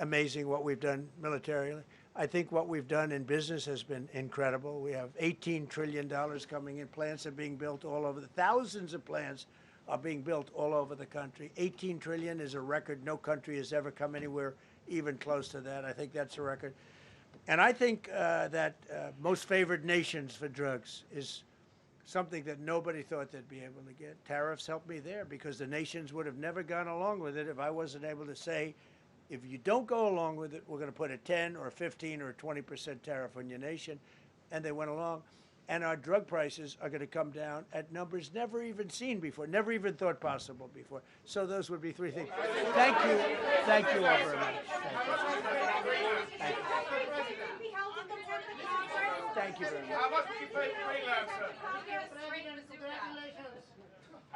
amazing what we've done militarily. I think what we've done in business has been incredible. We have $18 trillion coming in. Plants are being built all over. Thousands of plants are being built all over the country. 18 trillion is a record. No country has ever come anywhere even close to that. I think that's a record. And I think that most favored nations for drugs is something that nobody thought they'd be able to get. Tariffs helped me there because the nations would have never gone along with it if I wasn't able to say, if you don't go along with it, we're going to put a 10 or 15 or 20% tariff on your nation. And they went along. And our drug prices are going to come down at numbers never even seen before, never even thought possible before. So those would be 3 things. Thank you. Thank you all very much. Thank you very much. How much did you pay for Greenland, sir?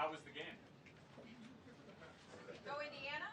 How was the game? Go Indiana.